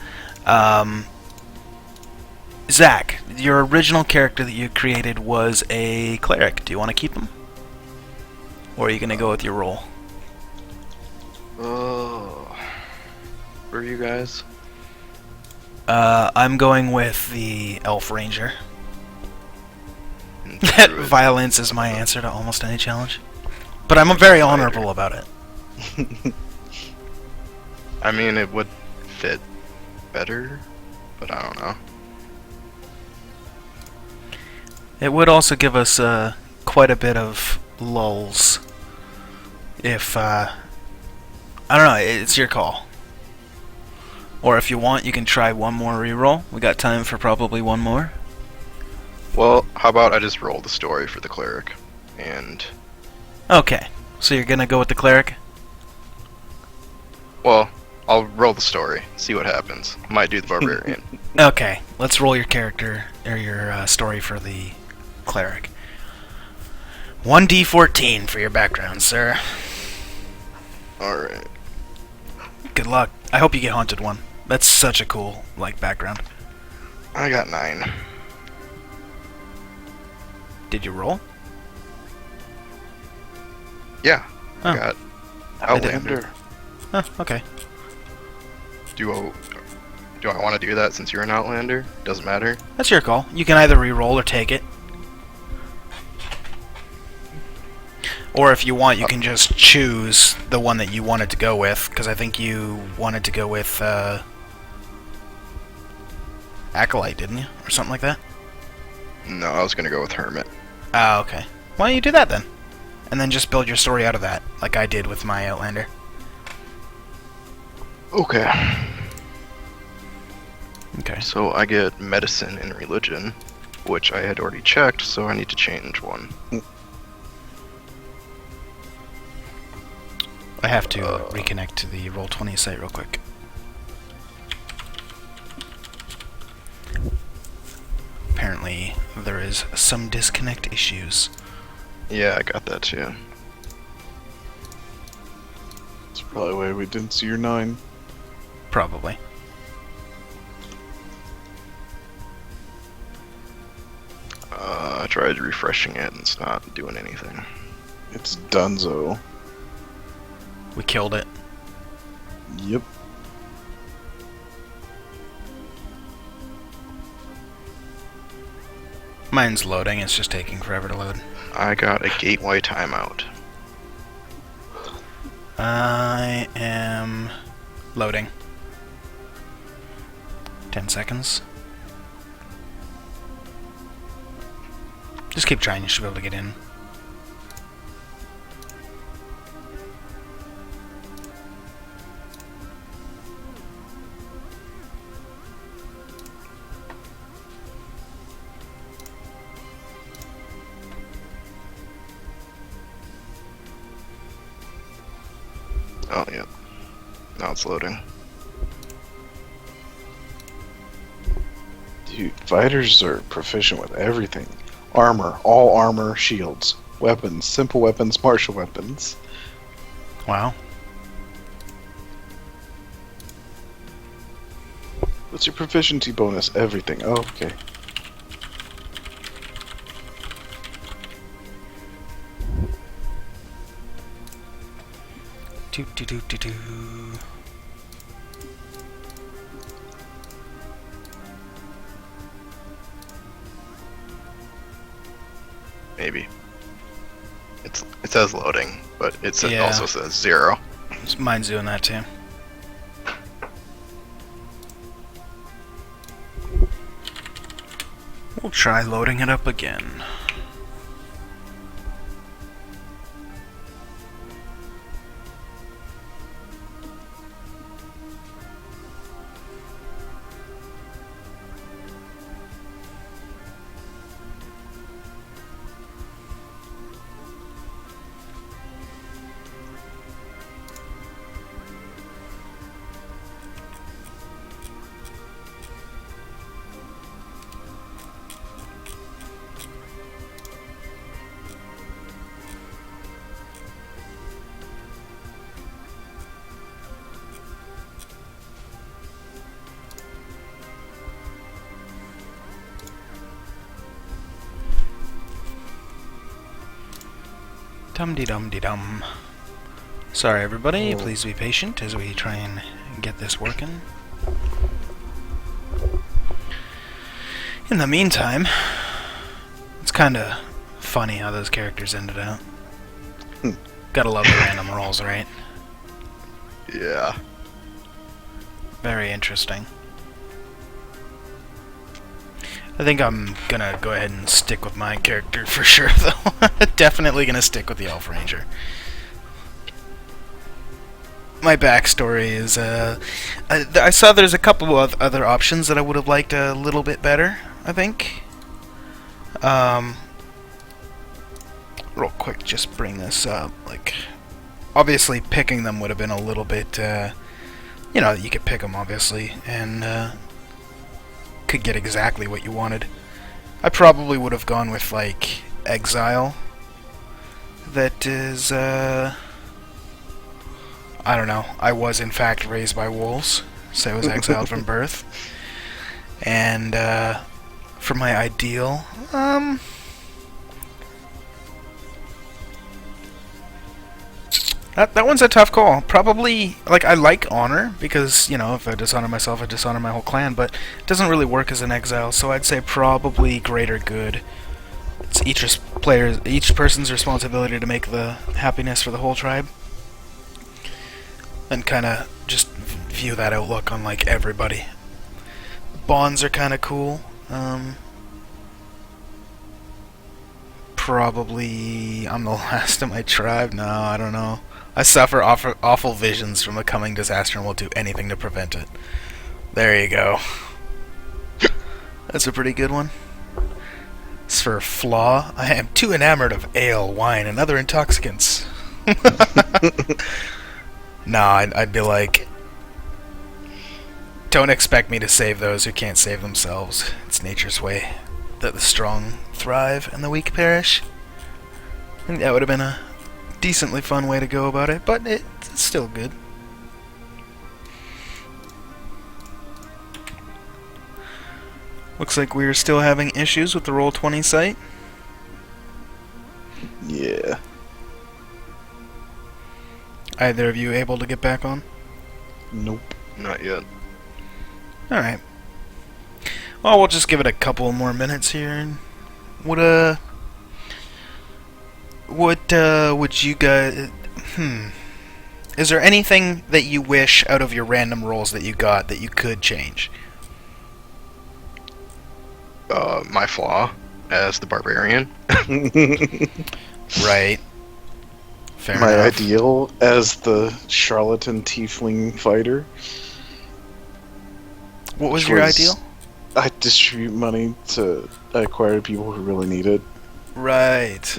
Zach, your original character that you created was a cleric. Do you want to keep him? Or are you going to go with your role? Oh. Where are you guys? I'm going with the elf ranger. Druid. Violence is my answer to almost any challenge. But I'm very honorable about it. I mean, it would fit better, but I don't know. It would also give us quite a bit of lulls. If, I don't know, it's your call. Or if you want, you can try one more reroll. We got time for probably one more. Well, how about I just roll the story for the cleric, and... Okay, so you're gonna go with the cleric? Well, I'll roll the story, see what happens. Might do the barbarian. Okay, let's roll your character, or your story for the cleric. 1d14 for your background, sir. Alright. Good luck. I hope you get Haunted one. That's such a cool, background. I got 9. Did you roll? Yeah, Oh. I got I didn't. Outlander. Huh, okay. Do I want to do that since you're an Outlander? Doesn't matter. That's your call. You can either re-roll or take it. Or if you want, you can just choose the one that you wanted to go with, because I think you wanted to go with Acolyte, didn't you? Or something like that? No, I was gonna go with Hermit. Ah, okay. Why don't you do that then? And then just build your story out of that, like I did with my Outlander. Okay. Okay. So I get medicine and religion, which I had already checked, so I need to change one. I have to reconnect to the Roll20 site real quick. Apparently, there is some disconnect issues. Yeah, I got that too. That's probably why we didn't see your 9. Probably. I tried refreshing it and it's not doing anything. It's Dunzo. We killed it. Yep. Mine's loading, it's just taking forever to load. I got a gateway timeout. I am loading. 10 seconds. Just keep trying, you should be able to get in. Oh, yeah. Now it's loading. Dude, fighters are proficient with everything. Armor, all armor, shields, weapons, simple weapons, martial weapons. Wow. What's your proficiency bonus? Everything. Oh, okay. Do do do do do. Maybe. It says loading, but it Yeah. also says 0. Mine's doing that too. We'll try loading it up again. Dum-de-dum-de-dum. Sorry everybody, please be patient as we try and get this working. In the meantime, it's kinda funny how those characters ended out. Gotta love the random rolls, right? Yeah. Very interesting. I think I'm gonna go ahead and stick with my character for sure, though. Definitely gonna stick with the Elf Ranger. My backstory is, I saw there's a couple of other options that I would have liked a little bit better, I think. Real quick, just bring this up. Like, obviously picking them would have been a little bit, you know, you could pick them, obviously, and, could get exactly what you wanted. I probably would have gone with, like, Exile. That is, I don't know. I was, in fact, raised by wolves, so I was exiled from birth. And, for my ideal, that one's a tough call. Probably, like, I like honor, because, you know, if I dishonor myself, I dishonor my whole clan, but it doesn't really work as an exile, so I'd say probably greater good. It's each person's responsibility to make the happiness for the whole tribe. And kind of just view that outlook on, like, everybody. Bonds are kind of cool. Probably I'm the last of my tribe. No, I don't know. I suffer awful visions from a coming disaster and will do anything to prevent it. There you go. That's a pretty good one. As for flaw, I am too enamored of ale, wine, and other intoxicants. Nah, I'd be like, don't expect me to save those who can't save themselves. It's nature's way that the strong thrive and the weak perish. I think that would have been a decently fun way to go about it, but it's still good. Looks like we're still having issues with the Roll20 site. Yeah. Either of you able to get back on? Nope. Not yet. Alright. Well, we'll just give it a couple more minutes here. And would you guys... Is there anything that you wish out of your random rolls that you got that you could change? My flaw as the barbarian. Right. Fair My enough. ideal as the charlatan tiefling fighter. What was which your ideal? I distribute money to acquired people who really need it. Right.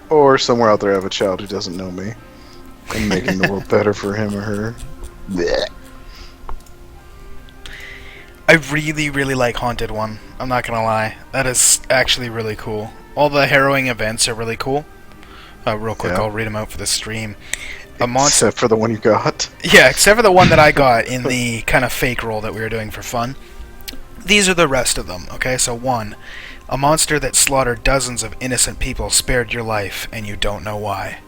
Or somewhere out there I have a child who doesn't know me. And making the world better for him or her. Blech. I really, really like Haunted One. I'm not gonna lie. That is actually really cool. All the harrowing events are really cool. Real quick, Yeah. I'll read them out for the stream. A monster. Except for the one you got. Yeah, except for the one that I got in the kind of fake roll that we were doing for fun. These are the rest of them, okay? So 1. A monster that slaughtered dozens of innocent people spared your life, and you don't know why.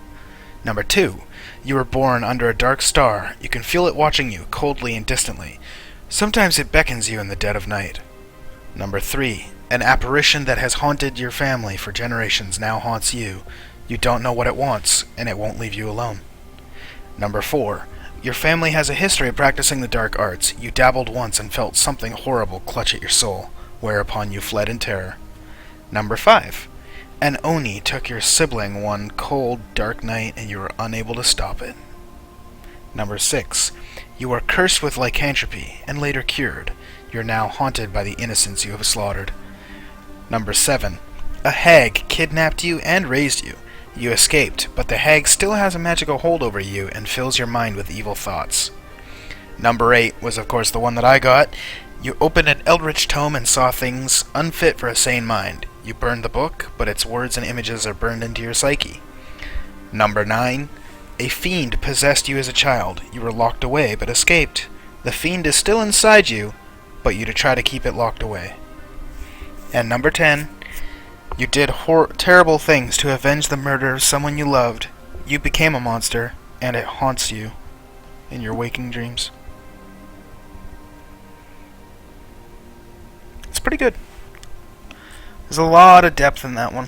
Number 2. You were born under a dark star. You can feel it watching you, coldly and distantly. Sometimes it beckons you in the dead of night. Number 3. An apparition that has haunted your family for generations now haunts you. You don't know what it wants, and it won't leave you alone. Number 4. Your family has a history of practicing the dark arts. You dabbled once and felt something horrible clutch at your soul, whereupon you fled in terror. Number 5. An Oni took your sibling one cold, dark night and you were unable to stop it. Number 6. You are cursed with lycanthropy and later cured. You're now haunted by the innocents you have slaughtered. Number 7. A hag kidnapped you and raised you. You escaped, but the hag still has a magical hold over you and fills your mind with evil thoughts. Number 8 was of course the one that I got. You opened an eldritch tome and saw things unfit for a sane mind. You burned the book, but its words and images are burned into your psyche. Number 9. A fiend possessed you as a child. You were locked away, but escaped. The fiend is still inside you, but you try to keep it locked away. And number 10. You did terrible things to avenge the murder of someone you loved. You became a monster, and it haunts you in your waking dreams. It's pretty good. There's a lot of depth in that one.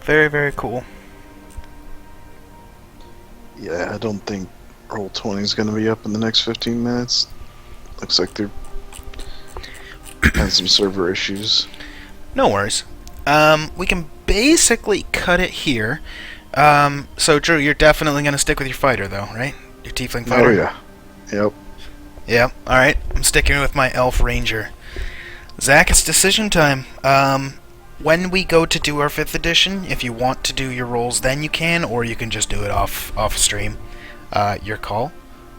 Very, very cool. Yeah, I don't think Roll20 is going to be up in the next 15 minutes. Looks like they're having some server issues. No worries. We can basically cut it here. So Drew, you're definitely going to stick with your fighter though, right? Your tiefling fighter? Oh yeah. Yep. Yep, alright. I'm sticking with my elf ranger. Zach, it's decision time. When we go to do our 5th edition, if you want to do your rolls then you can, or you can just do it off stream. Your call.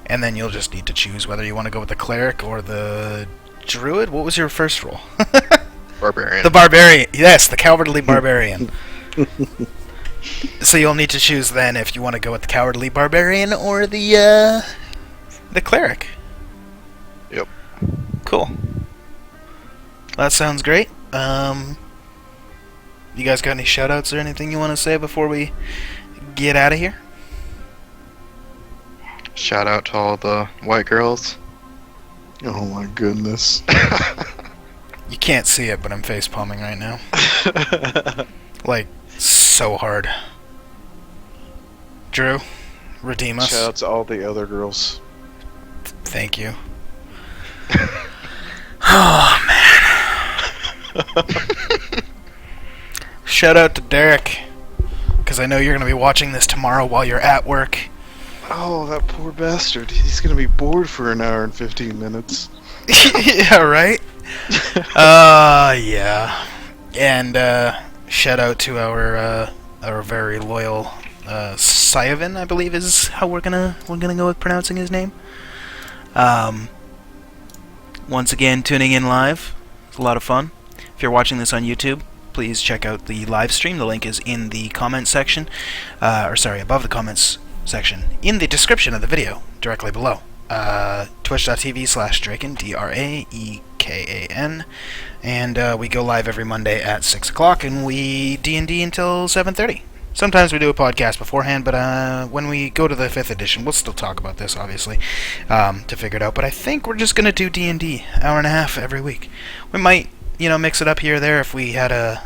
And then you'll just need to choose whether you want to go with the cleric or the druid. What was your first roll? Barbarian. The barbarian. Yes, the cowardly barbarian. So you'll need to choose then if you want to go with the cowardly barbarian or the cleric. Yep. Cool. That sounds great. You guys got any shoutouts or anything you want to say before we get out of here? Shout out to all the white girls. Oh my goodness. You can't see it, but I'm face palming right now. Like, so hard. Drew, redeem us. Shout out to all the other girls. Thank you. Oh, man. Shout out to Derek, because I know you're going to be watching this tomorrow while you're at work. Oh, that poor bastard. He's gonna be bored for an hour and 15 minutes. Yeah, right? Yeah. And, shout out to our very loyal, Syavin, I believe is how we're gonna go with pronouncing his name. Once again, tuning in live. It's a lot of fun. If you're watching this on YouTube, please check out the live stream. The link is in the comments section. Above the comments section. In the description of the video, directly below. Twitch.tv/Draken, DRAEKAN. And we go live every Monday at 6 o'clock, and we D&D until 7:30. Sometimes we do a podcast beforehand, but when we go to the 5th edition, we'll still talk about this, obviously, to figure it out. But I think we're just going to do D&D, hour and a half every week. We might, mix it up here or there if we had a,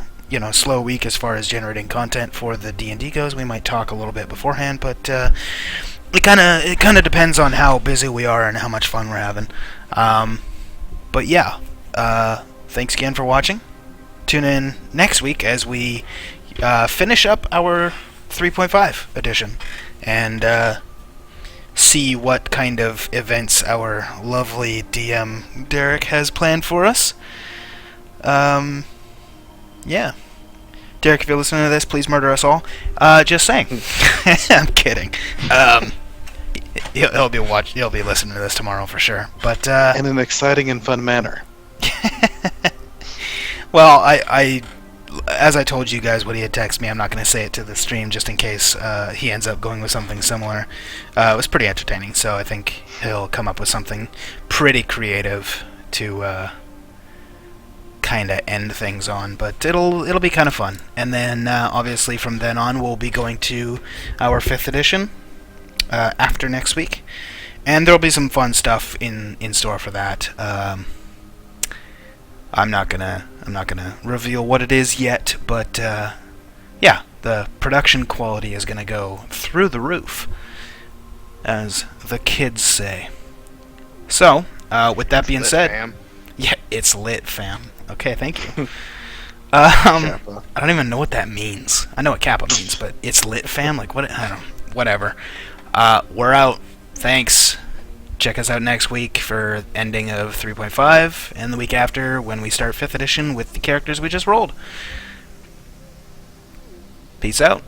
slow week as far as generating content for the D&D goes. We might talk a little bit beforehand, but it kind of depends on how busy we are and how much fun we're having. But yeah, thanks again for watching. Tune in next week as we finish up our 3.5 edition and see what kind of events our lovely DM Derek has planned for us. Yeah. Derek, if you're listening to this, please murder us all. Just saying. I'm kidding. He'll be listening to this tomorrow for sure. But in an exciting and fun manner. Well, I as I told you guys what he had texted me, I'm not going to say it to the stream just in case he ends up going with something similar. It was pretty entertaining, so I think he'll come up with something pretty creative to kind of end things on, but it'll be kind of fun. And then obviously from then on we'll be going to our 5th edition after next week, and there'll be some fun stuff in store for that. I'm not gonna reveal what it is yet, but yeah, the production quality is gonna go through the roof, as the kids say. So with that being said, fam. Yeah, it's lit, fam. Okay, thank you. I don't even know what that means. I know what Kappa means, but it's lit, fam. Like what? I don't. Whatever. We're out. Thanks. Check us out next week for ending of 3.5, and the week after when we start 5th edition with the characters we just rolled. Peace out.